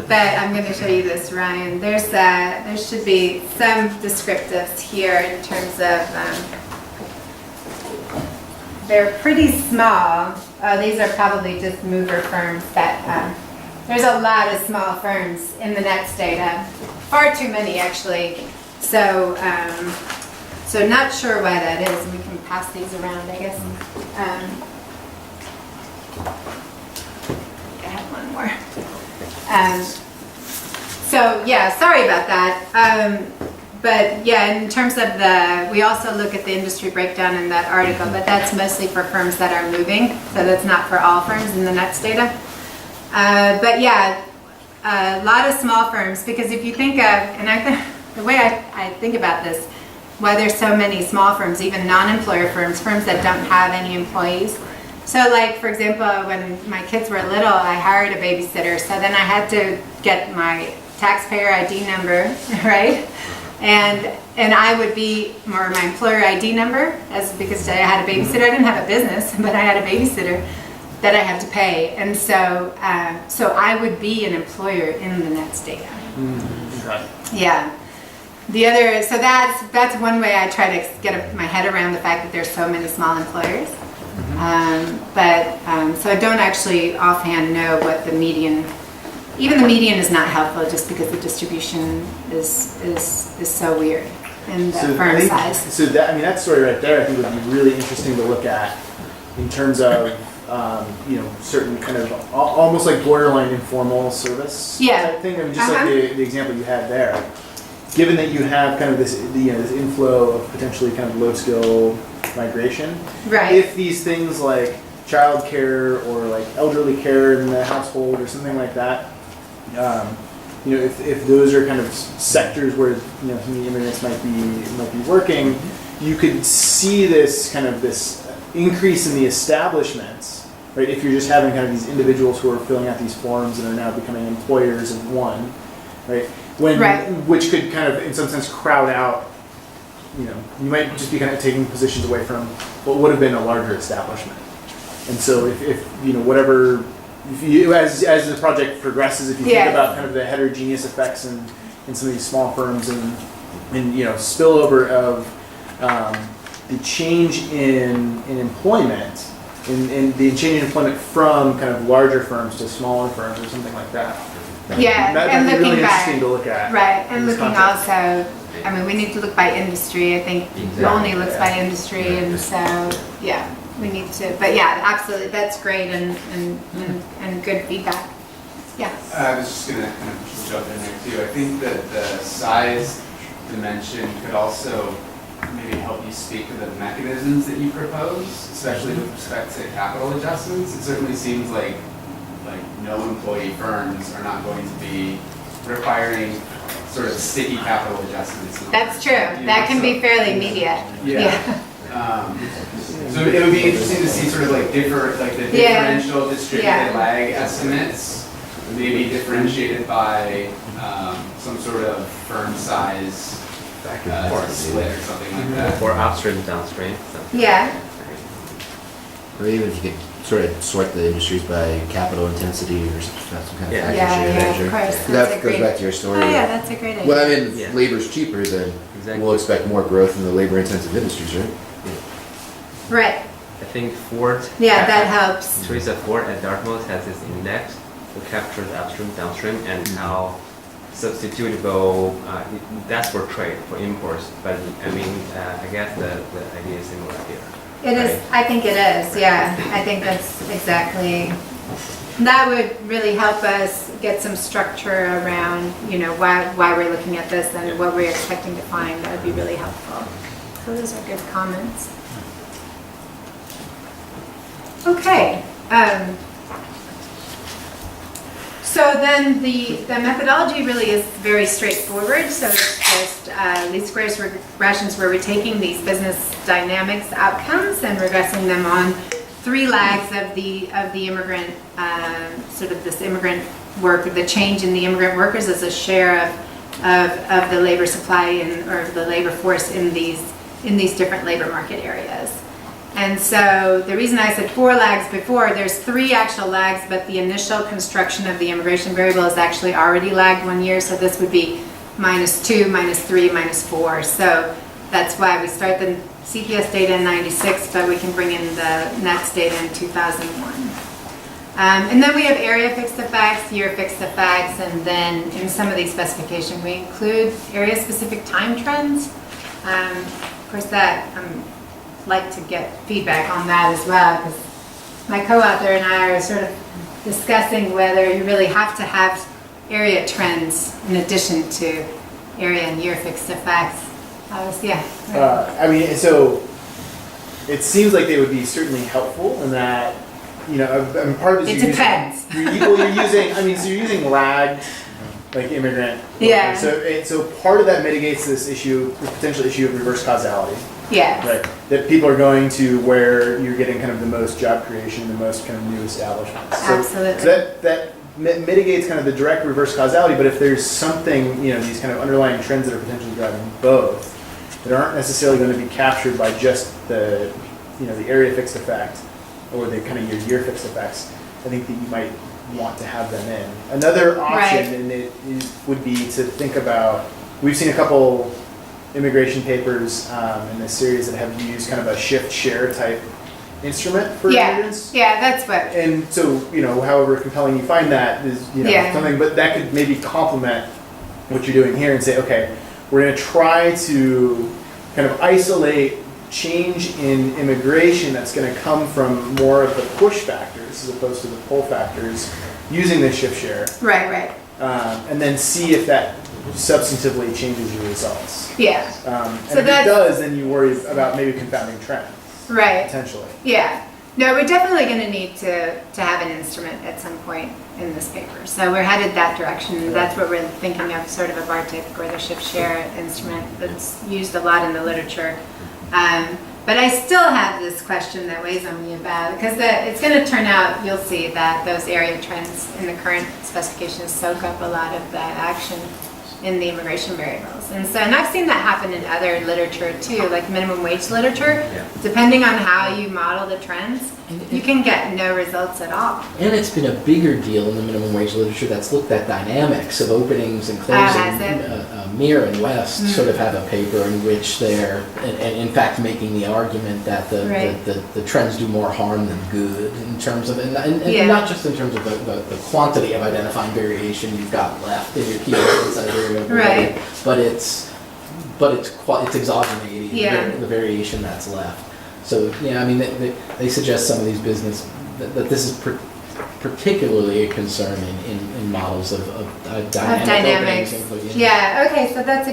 But I'm going to show you this, Ryan. There should be some descriptives here in terms of, they're pretty small. These are probably just mover firms, but there's a lot of small firms in the NETS data. Far too many, actually. So not sure why that is. We can pass these around, I guess. I have one more. So yeah, sorry about that. But yeah, in terms of we also look at the industry breakdown in that article, but that's mostly for firms that are moving. So that's not for all firms in the NETS data. But yeah, a lot of small firms, because if you think of, and the way I think about this, why there's so many small firms, even non-employer firms that don't have any employees. So like, for example, when my kids were little, I hired a babysitter. So then I had to get my taxpayer ID number, right? And I would be, or my employer ID number, because I had a babysitter. I didn't have a business, but I had a babysitter that I had to pay. And so I would be an employer in the NETS data. Okay. Yeah. So that's one way I try to get my head around the fact that there's so many small employers. So I don't actually offhand know what the median. Even the median is not helpful, just because the distribution is so weird in the firm size. So that story right there, I think would be really interesting to look at in terms of certain kind of almost like borderline informal service type thing. I mean, just like the example you had there. Given that you have kind of this, this inflow of potentially kind of low skill migration, right? If these things like child care or like elderly care in the household or something like that, if those are kind of sectors where some of the immigrants might be working, you could see this kind of this increase in the establishments, right? If you're just having kind of these individuals who are filling out these forms and are now becoming employers of one, right? Which could kind of, in some sense, crowd out, you might just be kind of taking positions away from what would have been a larger establishment. And so if as the project progresses, if you think about kind of the heterogeneous effects in some of these small firms and spillover of the change in employment, in the change in employment from kind of larger firms to smaller firms or something like that. Yeah, That'd be really interesting to look at. Right, and looking also, we need to look by industry. I think only looks by industry, and so yeah, we need to. But yeah, absolutely, that's great and good feedback. Yeah. I was just gonna kind of jump in there too. I think that the size dimension could also maybe help you speak to the mechanisms that you propose, especially with respect to capital adjustments. It certainly seems like no employee firms are not going to be requiring sort of sticky capital adjustments. That's true. That can be fairly immediate. Yeah. So it would be interesting to see sort of like the differential distributed lag estimates, maybe differentiated by some sort of firm size split or something like that. Or upstream, downstream. Yeah. Or even if you could sort of sort the industries by capital intensity or some kind of Yeah. factor Yeah, share yeah, measure. of course. That That's a goes great- back to your story. Oh, yeah, that's a great idea. Well, I mean, Yeah. if labor's cheaper, then Exactly. we'll expect more growth in the labor-intensive industries, right? Right, I think Ford. yeah, that helps. Teresa Ford at Dartmouth has this index to capture the upstream, downstream, and how substitutable that's for trade, for imports. But I mean, I guess the idea is similar here. It is, I think it is, yeah. I think that's exactly, that would really help us get some structure around, you know, why we're looking at this and what we're expecting to find. That would be really helpful. So those are good comments. Okay. So then the methodology really is very straightforward. So it's just least squares regressions where we're taking these business dynamics outcomes and regressing them on 3 lags of the immigrant, sort of this immigrant work, the change in the immigrant workers as a share of the labor supply or the labor force in these different labor market areas. And so the reason I said 4 lags before, there's 3 actual lags, but the initial construction of the immigration variable is actually already lagged 1 year. So this would be -2, -3, -4. So that's why we start the CPS data in 96, but we can bring in the NETS data in 2001. And then we have area fixed effects, year fixed effects, and then in some of these specifications, we include area specific time trends. Of course, that like to get feedback on that as well, because my co-author and I are sort of discussing whether you really have to have area trends in addition to area and year fixed effects. Yeah. I mean, so it seems like they would be certainly helpful in that, you know, I mean, part of this It depends. You're using, I mean, so you're using lagged, like immigrant. Yeah. So part of that mitigates this issue, the potential issue of reverse causality. Yes. Right. That people are going to where you're getting kind of the most job creation, the most kind of new establishments. So, Absolutely. So that mitigates kind of the direct reverse causality, but if there's something, you know, these kind of underlying trends that are potentially driving both, that aren't necessarily going to be captured by just the, you know, the area fixed effect or the kind of your year fixed effects, I think that you might want to have them in. Another option Right. in it would be to think about, we've seen a couple immigration papers in this series that have used kind of a shift share type instrument for immigrants. Yeah, that's what. And so, you know, however compelling you find that is, you know, Yeah. something, but that could maybe complement what you're doing here and say, okay, we're going to try to kind of isolate change in immigration that's going to come from more of the push factors as opposed to the pull factors using the shift share, Right. and then see if that substantively changes your results. Yeah. And So if it that's- does, then you worry about maybe confounding trends, Right. potentially. Yeah. No, we're definitely going to need to have an instrument at some point in this paper. So we're headed that direction. That's what we're thinking of, sort of a Bartik or the shift share instrument that's used a lot in the literature. But I still have this question that weighs on me about, because it's going to turn out, you'll see that those area trends in the current specifications soak up a lot of the action in the immigration variables. And I've seen that happen in other literature too, like minimum wage literature. Yeah. Depending on how you model the trends, you can get no results at all. And it's been a bigger deal in the minimum wage literature that's looked at dynamics of openings and closing. Has it? Mir and West sort of have a paper in which they're, and in fact, making the argument that Right. the trends do more harm than good in terms of, and Yeah. not just in terms of the quantity of identifying variation you've got left in your key inside variable, Right. but it's exogenating Yeah. the variation that's left. So, yeah, I mean, they suggest some of these business, that this is particularly a concern in models of dynamic Dynamics. openings, including. Yeah, okay, so that's a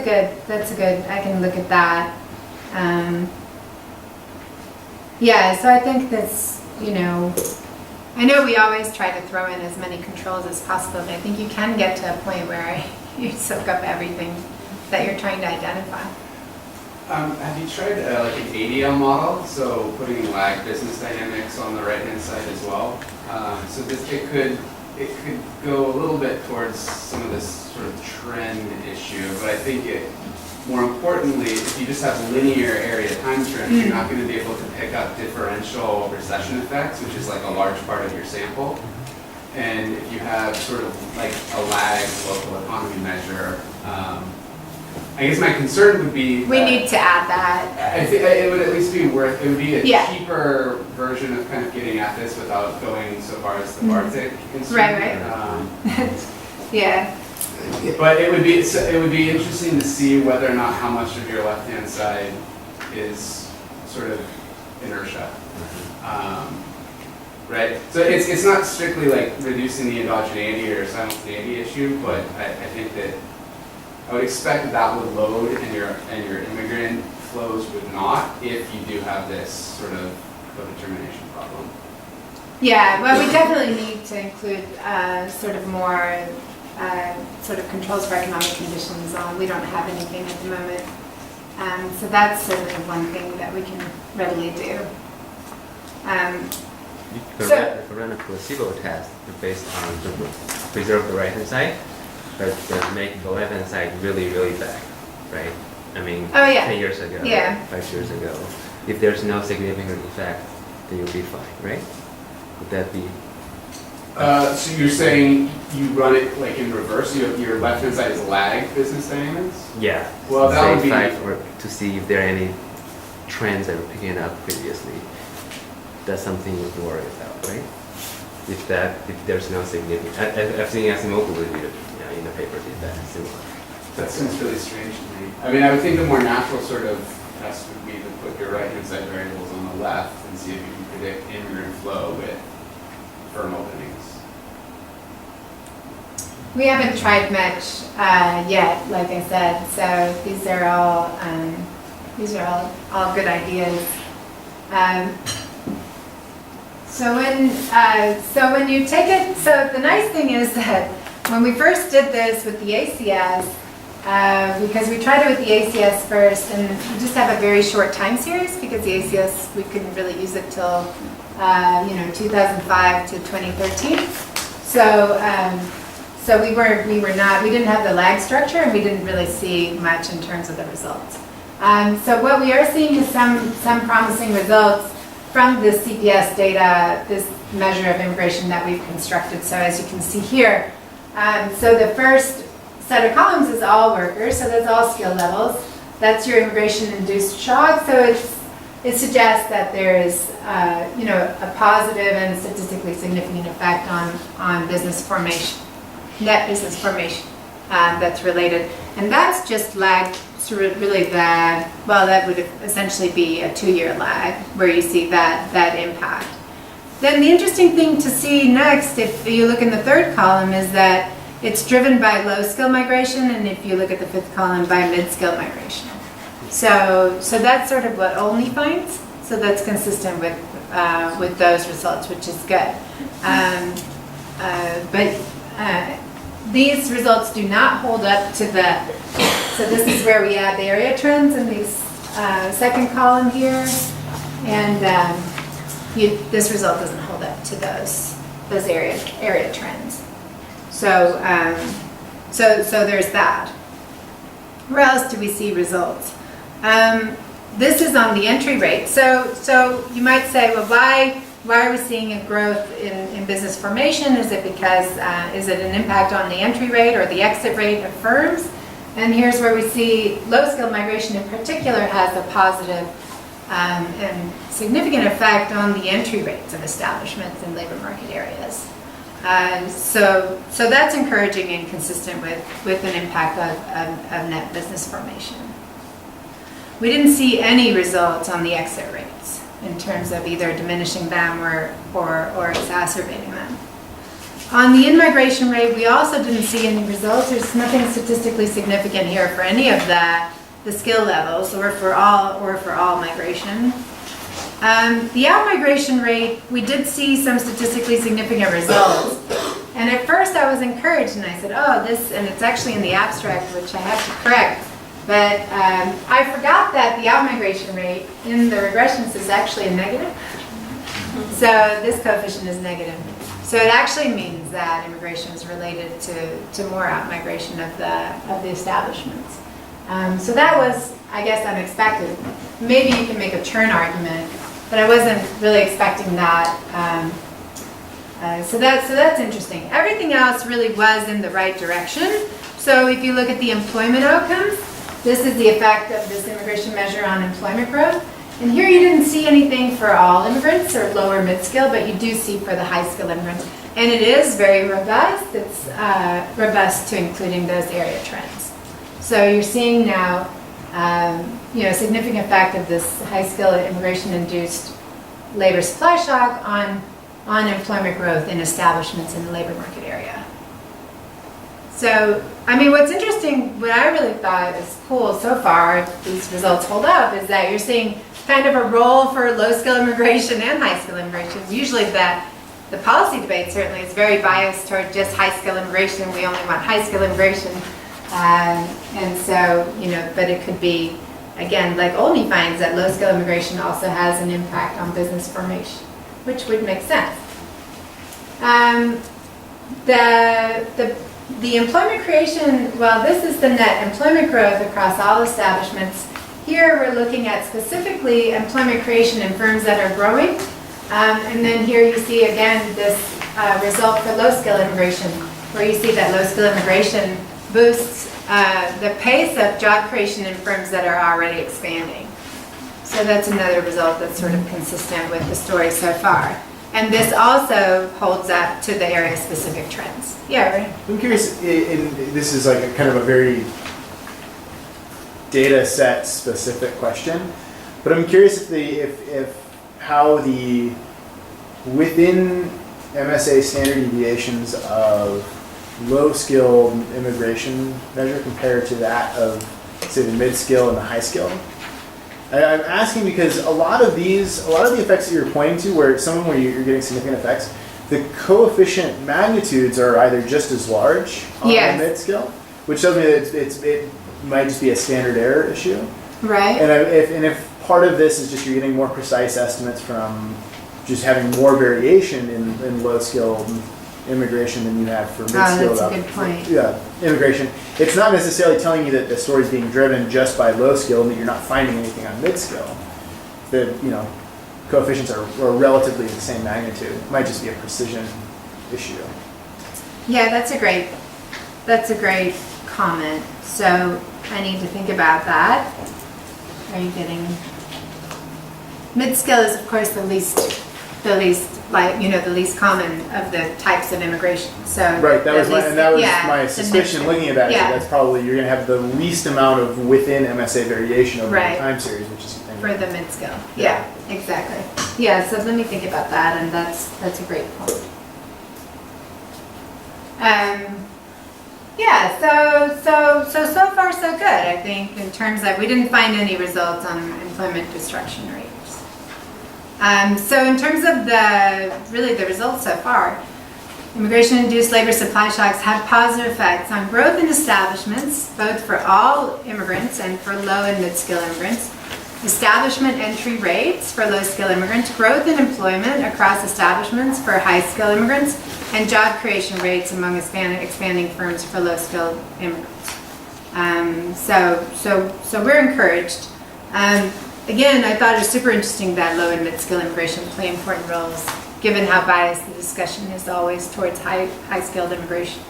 good, I can look at that. Yeah, so I think that's, you know, I know we always try to throw in as many controls as possible, but I think you can get to a point where you soak up everything that you're trying to identify. Have you tried like an ADL model? So putting lag business dynamics on the right-hand side as well. So it could go a little bit towards some of this sort of trend issue, but I think more importantly, if you just have linear area time trends, you're not going to be able to pick up differential recession effects, which is like a large part of your sample. And if you have sort of like a lag local economy measure, I guess my concern would be We need to add that. I think it would at least be worth, it would be a Yeah. cheaper version of kind of getting at this without going so far as the Bartik instrument. Right. Yeah. But it would be interesting to see whether or not how much of your left-hand side is sort of inertia. Right? So it's not strictly like reducing the endogeneity or simultaneity issue, but I think that I would expect that would load and your immigrant flows would not if you do have this sort of co-determination problem. Yeah, well, we definitely need to include sort of more sort of controls for economic conditions on. We don't have anything at the moment. So that's certainly one thing that we can readily do. You can run a placebo test based on the preserve the right-hand side, but make the left-hand side really, really bad, right? I mean, Oh, yeah. 10 years ago, Yeah. 5 years ago. If there's no significant effect, then you'll be fine, right? Would that be? So you're saying you run it like in reverse? Your left-hand side is lag business dynamics? Yeah. Well, that Say would be- 5 or to see if there are any trends that were picking up previously. That's something you would worry about, right? If there's no significant, I've seen Asimov do it, in the paper did that similar. That seems really strange to me. I mean, I would think the more natural sort of test would be to put your right-hand side variables on the left and see if you can predict immigrant flow with firm openings. We haven't tried much yet, like I said. So these are all good ideas. So when you take it, so the nice thing is that when we first did this with the ACS, because we tried it with the ACS first, and we just have a very short time series because the ACS we couldn't really use it till 2005 to 2013. So we didn't have the lag structure, and we didn't really see much in terms of the results. So what we are seeing is some promising results from the CPS data, this measure of immigration that we've constructed. So as you can see here, so the first set of columns is all workers, so that's all skill levels. That's your immigration-induced shock. So it suggests that there is, a positive and statistically significant effect on business formation, net business formation that's related. And that's just lag, so really that would essentially be a 2-year lag where you see that impact. Then the interesting thing to see next, if you look in the third column, is that it's driven by low skill migration, and if you look at the fifth column, by mid skill migration. So that's sort of what Olney finds. So that's consistent with those results, which is good. But these results do not hold up to so this is where we add the area trends in these second column here, and this result doesn't hold up to those area trends. So there's that. Where else do we see results? This is on the entry rate. So you might say, well, why are we seeing a growth in business formation? Is it because, is it an impact on the entry rate or the exit rate of firms? And here's where we see low skill migration in particular has a positive and significant effect on the entry rates of establishments in labor market areas. So that's encouraging and consistent with an impact of net business formation. We didn't see any results on the exit rates in terms of either diminishing them or exacerbating them. On the in-migration rate, we also didn't see any results. There's nothing statistically significant here for any of the skill levels or for all migration. The out-migration rate, we did see some statistically significant results. And at first I was encouraged and I said, and it's actually in the abstract, which I have to correct. But I forgot that the out-migration rate in the regressions is actually a negative. So this coefficient is negative. So it actually means that immigration is related to more out-migration of the establishments. So that was, I guess, unexpected. Maybe you can make a churn argument, but I wasn't really expecting that. So that's interesting. Everything else really was in the right direction. So if you look at the employment outcomes, this is the effect of this immigration measure on employment growth. And here you didn't see anything for all immigrants or lower mid-skill, but you do see for the high-skill immigrants. And it is very robust. It's robust to including those area trends. So you're seeing now, a significant effect of this high-skill immigration-induced labor supply shock on employment growth in establishments in the labor market area. So, I mean, what's interesting, what I really thought is cool so far, if these results hold up, is that you're seeing kind of a role for low-skill immigration and high-skill immigration. Usually the policy debate certainly is very biased toward just high-skill immigration. We only want high-skill immigration. And so, but it could be, again, like Olney finds that low-skill immigration also has an impact on business formation, which would make sense. The employment creation, well, this is the net employment growth across all establishments. Here we're looking at specifically employment creation in firms that are growing. And then here you see again this result for low-skill immigration, where you see that low-skill immigration boosts the pace of job creation in firms that are already expanding. So that's another result that's sort of consistent with the story so far. And this also holds up to the area-specific trends. Yeah, right? I'm curious, this is like a kind of a very data set specific question, but I'm curious if how the within MSA standard deviations of low-skill immigration measure compared to that of, say, the mid-skill and the high-skill. I'm asking because a lot of the effects that you're pointing to, where some of them where you're getting significant effects, the coefficient magnitudes are either just as large on the mid-skill, which tells me that it might just be a standard error issue. Right. And if part of this is just you're getting more precise estimates from just having more variation in low-skill immigration than you have for mid-skill. Oh, that's a good point. Yeah, immigration. It's not necessarily telling you that the story is being driven just by low-skill and that you're not finding anything on mid-skill. The coefficients are relatively the same magnitude. It might just be a precision issue. Yeah, that's a great comment. So I need to think about that. Are you getting mid-skill is of course the least common of the types of immigration. So right, that was my suspicion looking at that. Yeah. So that's probably you're going to have the least amount of within MSA variation over the time series, which is for the mid-skill. Yeah, exactly. Yeah, so let me think about that, and that's a great point. So far so good, I think, in terms of we didn't find any results on employment destruction rates. So in terms of the results so far, immigration-induced labor supply shocks had positive effects on growth in establishments, both for all immigrants and for low and mid-skill immigrants, establishment entry rates for low-skill immigrants, growth in employment across establishments for high-skill immigrants, and job creation rates among expanding firms for low-skill immigrants. So we're encouraged. Again, I thought it was super interesting that low and mid-skill immigration play important roles, given how biased the discussion is always towards high-skilled immigration.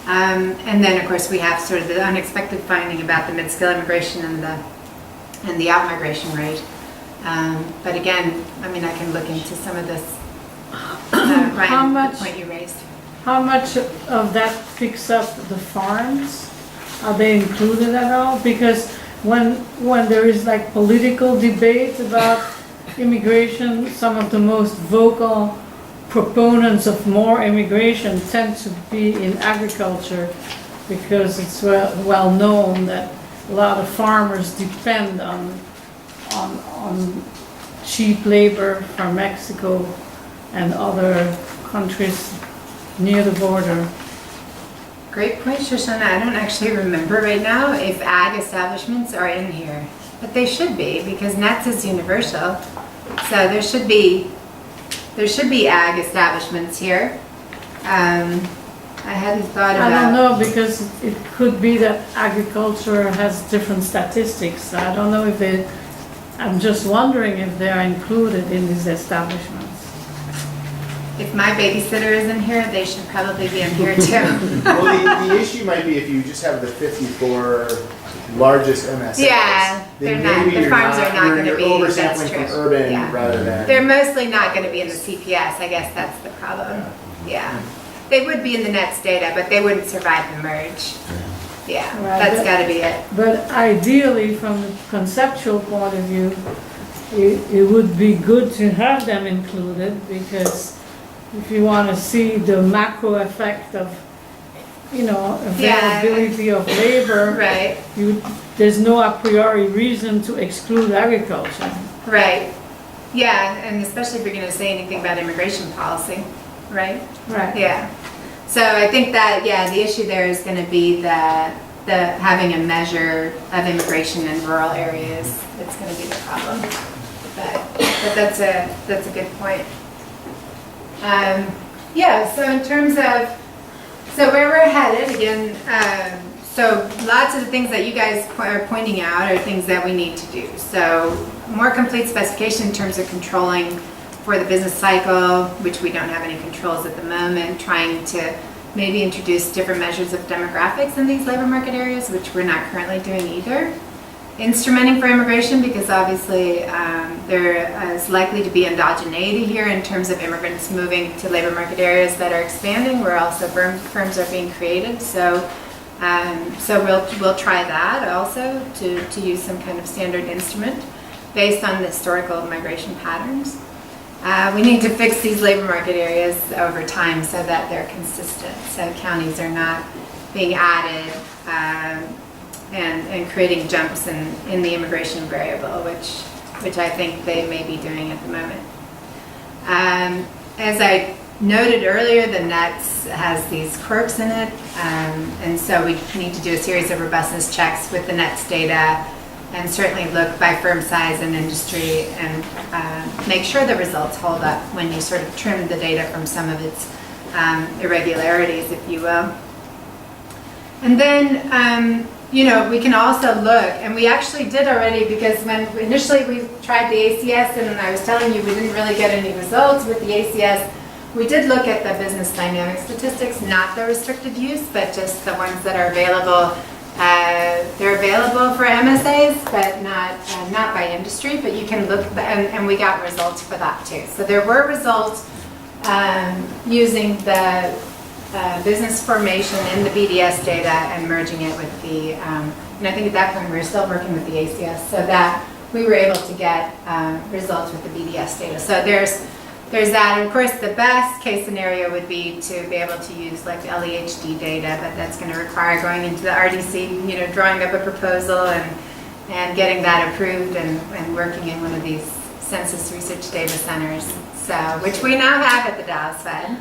And then, of course, we have sort of the unexpected finding about the mid-skill immigration and the out-migration rate. But again, I mean, I can look into some of this, Ryan, the point you raised. How much of that picks up the farms? Are they included at all? Because when there is like political debate about immigration, some of the most vocal proponents of more immigration tend to be in agriculture, because it's well known that a lot of farmers depend on cheap labor from Mexico and other countries near the border. Great point, Shoshana. I don't actually remember right now if ag establishments are in here, but they should be, because NETS is universal. So there should be ag establishments here. I hadn't thought I about. don't know, because it could be that agriculture has different statistics. I don't know if they, I'm just wondering if they are included in these establishments. If my babysitter is in here, they should probably be in here too. Well, the issue might be if you just have the 54 largest MSAs. Yeah, then they're not- maybe the you're farms are not gonna you're be- oversampling that's from true. urban Yeah. rather than. They're mostly not gonna be in the CPS, I guess that's the problem. Yeah. They would be in the NETS data, but they wouldn't survive the merge. Yeah, Right, that's but- gotta be it. But ideally, from the conceptual point of view, it would be good to have them included, because if you want to see the macro effect of, Yeah. availability of labor, Right, there's no a priori reason to exclude agriculture. right. Yeah, and especially if you're gonna say anything about immigration policy, right? Right. Yeah. So I think that, yeah, the issue there is gonna be the having a measure of immigration in rural areas. It's gonna be the problem. But that's a good point. Yeah, so in terms of, so where we're headed, again, so lots of the things that you guys are pointing out are things that we need to do. So more complete specification in terms of controlling for the business cycle, which we don't have any controls at the moment, trying to maybe introduce different measures of demographics in these labor market areas, which we're not currently doing either. Instrumenting for immigration, because obviously there is likely to be endogeneity here in terms of immigrants moving to labor market areas that are expanding, where also firms are being created. So we'll try that also to use some kind of standard instrument based on the historical migration patterns. We need to fix these labor market areas over time so that they're consistent, so counties are not being added and creating jumps in the immigration variable, which I think they may be doing at the moment. As I noted earlier, the NETS has these quirks in it, and so we need to do a series of robustness checks with the NETS data, and certainly look by firm size and industry, and make sure the results hold up when you sort of trim the data from some of its irregularities, if you will. And then, we can also look, and we actually did already, because when initially we tried the ACS, and I was telling you we didn't really get any results with the ACS, we did look at the business dynamic statistics, not the restricted use, but just the ones that are available. They're available for MSAs, but not by industry, but you can look, and we got results for that too. So there were results using the business formation in the BDS data and merging it with the, and I think at that point we were still working with the ACS, so that we were able to get results with the BDS data. So there's that, and of course the best case scenario would be to be able to use like LEHD data, but that's going to require going into the RDC, drawing up a proposal and getting that approved and working in one of these census research data centers, so which we now have at the Dallas Fed.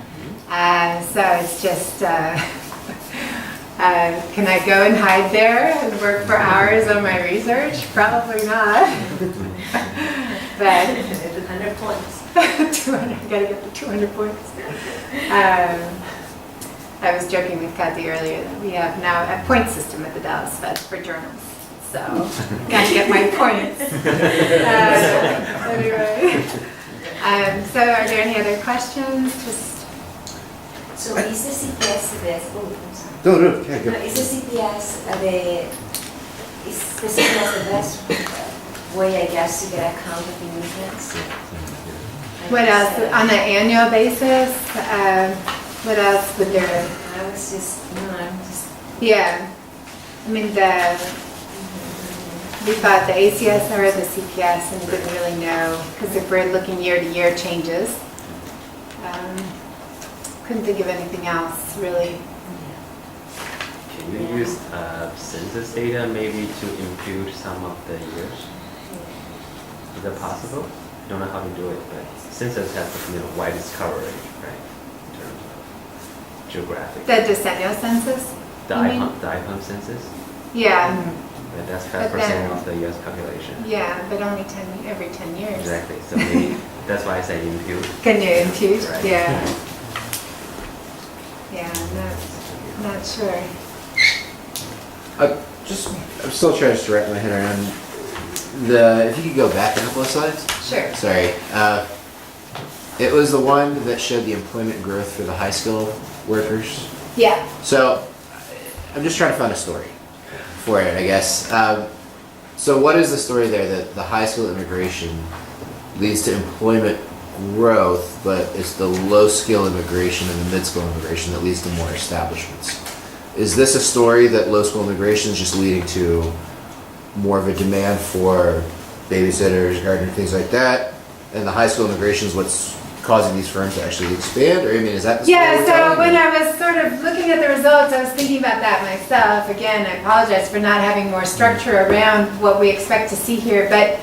So it's just, can I go and hide there and work for hours on my research? Probably not. But 200 points. 200, I gotta get the 200 points. I was joking with Kathy earlier that we have now a point system at the Dallas Fed for journals. So, gotta get my points. Anyway. So are there any other questions? So is the CPS the best? Oh, I'm sorry. No, yeah, go. Is the CPS the best way, I guess, to get a count of immigrants? What else? On an annual basis? What else would there? I was just, I'm just. Yeah. I mean, we thought the ACS or the CPS, and we didn't really know, because if we're looking year to year changes, couldn't think of anything else really. Can you use census data maybe to impute some of the years? Is that possible? I don't know how to do it, but census has the widest coverage, right, in terms of geographic. The decennial census? The you mean? IPOM census, Yeah, but that's But 5% then- of the US population. yeah, but only every 10 years. Exactly, so maybe that's why I say impute. Can you impute? Right. Yeah. Yeah, not sure. I'm still trying to wrap my head around if you could go back a couple of slides. Sure. Sorry. It was the one that showed the employment growth for the high skill workers. Yeah. So I'm just trying to find a story for it, I guess. So what is the story there that the high skill immigration leads to employment growth, but it's the low skill immigration and the mid skill immigration that leads to more establishments? Is this a story that low skill immigration is just leading to more of a demand for babysitters, gardeners, things like that, and the high skill immigration is what's causing these firms to actually expand? Or I mean, is that the story Yeah, we're so telling, when or- I was sort of looking at the results, I was thinking about that myself. Again, I apologize for not having more structure around what we expect to see here, but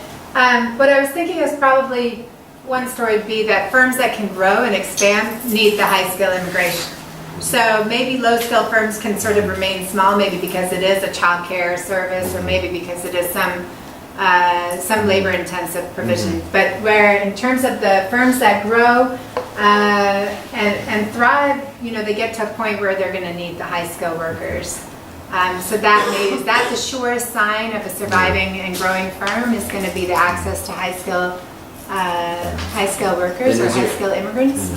what I was thinking is probably one story would be that firms that can grow and expand need the high skill immigration. So maybe low skill firms can sort of remain small, maybe because it is a child care service, or maybe because it is some labor intensive provision. But where in terms of the firms that grow and thrive, you know, they get to a point where they're going to need the high skill workers. So is that the surest sign of a surviving and growing firm is going to be the access to high skill workers or high skill immigrants?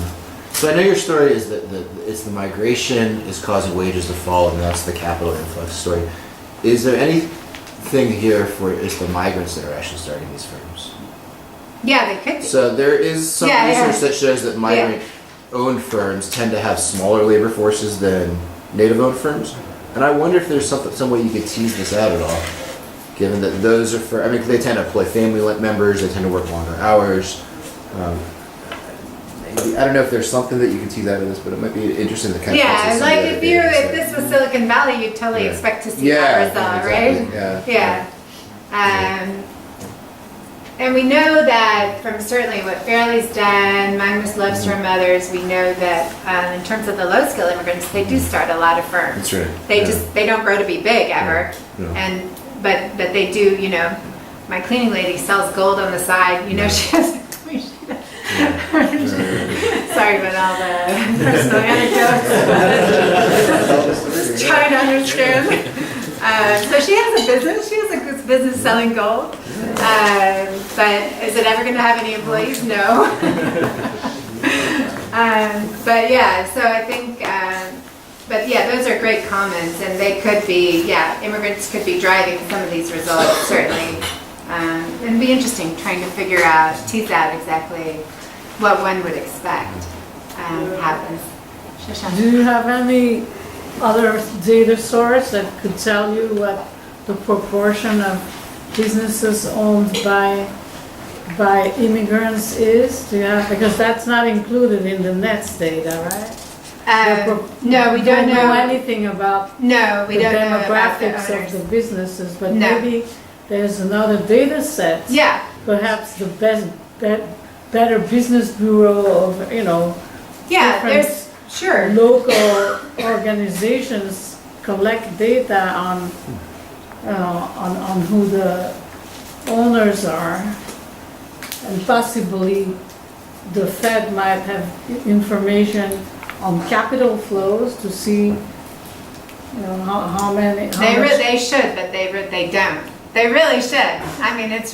So I know your story is that it's the migration is causing wages to fall, and that's the capital influx story. Is there anything here for it's the migrants that are actually starting these firms? Yeah, they could be. So there is some research that shows that migrant-owned firms tend to have smaller labor forces than native-owned firms, and I wonder if there's some way you could tease this out at all, given that those are I mean, they tend to employ family members, they tend to work longer hours. I don't know if there's something that you can tease out of this, but it might be interesting to kind of. Yeah, like if this was Silicon Valley, you'd totally expect to see that result, exactly. right? Yeah. And we know that from certainly what Fairley's done, Magnus Lövström, others, we know that in terms of the low skill immigrants, they do start a lot of firms. That's right. They don't grow to be big ever, Yeah. but they do. You know, my cleaning lady sells gold on the side. You know, she has. Sorry about all the personal anecdotes. Just trying to understand. So she has a business. She has a good business selling gold. But is it ever going to have any employees? No. But yeah, so I think. But yeah, those are great comments, and they could be. Yeah, immigrants could be driving some of these results certainly. It'd be interesting trying to tease out exactly what one would expect happens. Shashank. Do you have any other data source that could tell you what the proportion of businesses owned by immigrants is? Do you have, because that's not included in the NETS data, right? No, we don't know anything about No, we the don't know about the demographics of owners. the businesses, but No. maybe there's another data set. Yeah, Perhaps the better business bureau of, yeah, Different there's, sure. local organizations collect data on who the owners are, and possibly the Fed might have information on capital flows to see, how many. They should, but they don't. They really should. I mean, it's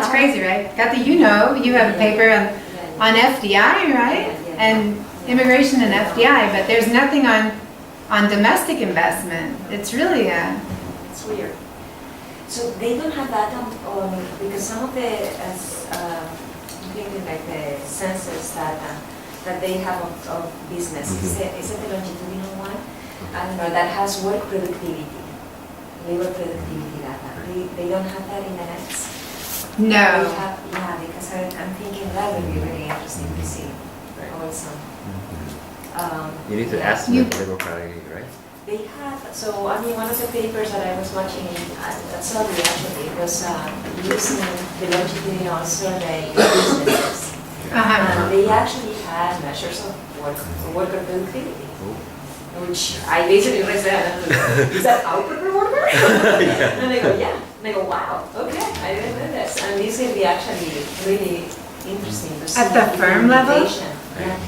crazy, right? Kathy, you have a paper on FDI, right? And immigration and FDI, but there's nothing on domestic investment. It's really It's weird. So they don't have that on because some of the like the census data that they have of business is it the longitudinal one? I don't know, that has work productivity, labor productivity data. They don't have that in the NETS. no. Because I'm thinking that would be really interesting to see also. You need to yeah. estimate the labor productivity, right? They have, so I mean, one of the papers that I was watching at Saudi actually was using the longitudinal survey of businesses. And they actually had measures of worker productivity, which I basically said, is that output per worker? And they go, yeah. And I go, wow, okay, I didn't know this. And this will be actually really interesting to see. At the firm level? implementation. Yeah.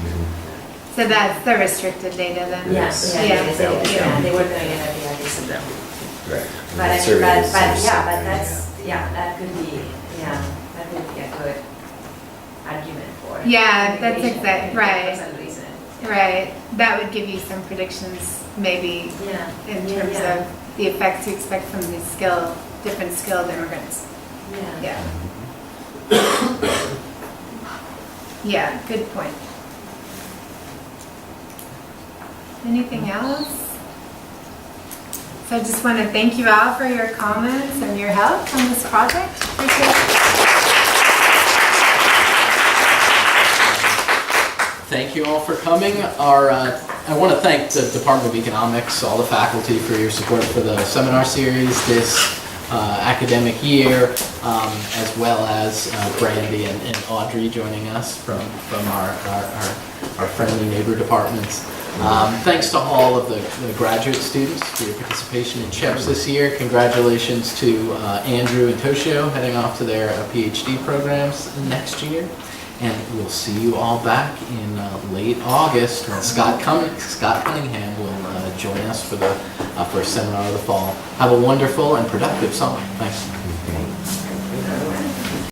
So that's the restricted data then? Yes, Yeah. yeah, it is, Yeah. they were doing it at the December. Right. But I mean, Survey but, is but, sort of yeah, but survey, that's, yeah, that could be, that could be a good argument for. Yeah, that's immigration exact- right. For some reason. Right, that would give you some predictions maybe Yeah. in Yeah, terms yeah. of the effects you expect from these different skilled immigrants. Yeah. Yeah. Yeah, good point. Anything else? So I just want to thank you all for your comments and your help on this project. Appreciate it. Thank you all for coming. I want to thank the Department of Economics, all the faculty for your support for the seminar series this academic year, as well as Brandy and Audrey joining us from our friendly neighbor departments. Thanks to all of the graduate students for your participation in CHEPS this year. Congratulations to Andrew and Toshio heading off to their PhD programs next year. And we'll see you all back in late August when Scott Cunningham will join us for the first seminar of the fall. Have a wonderful and productive summer. Thanks.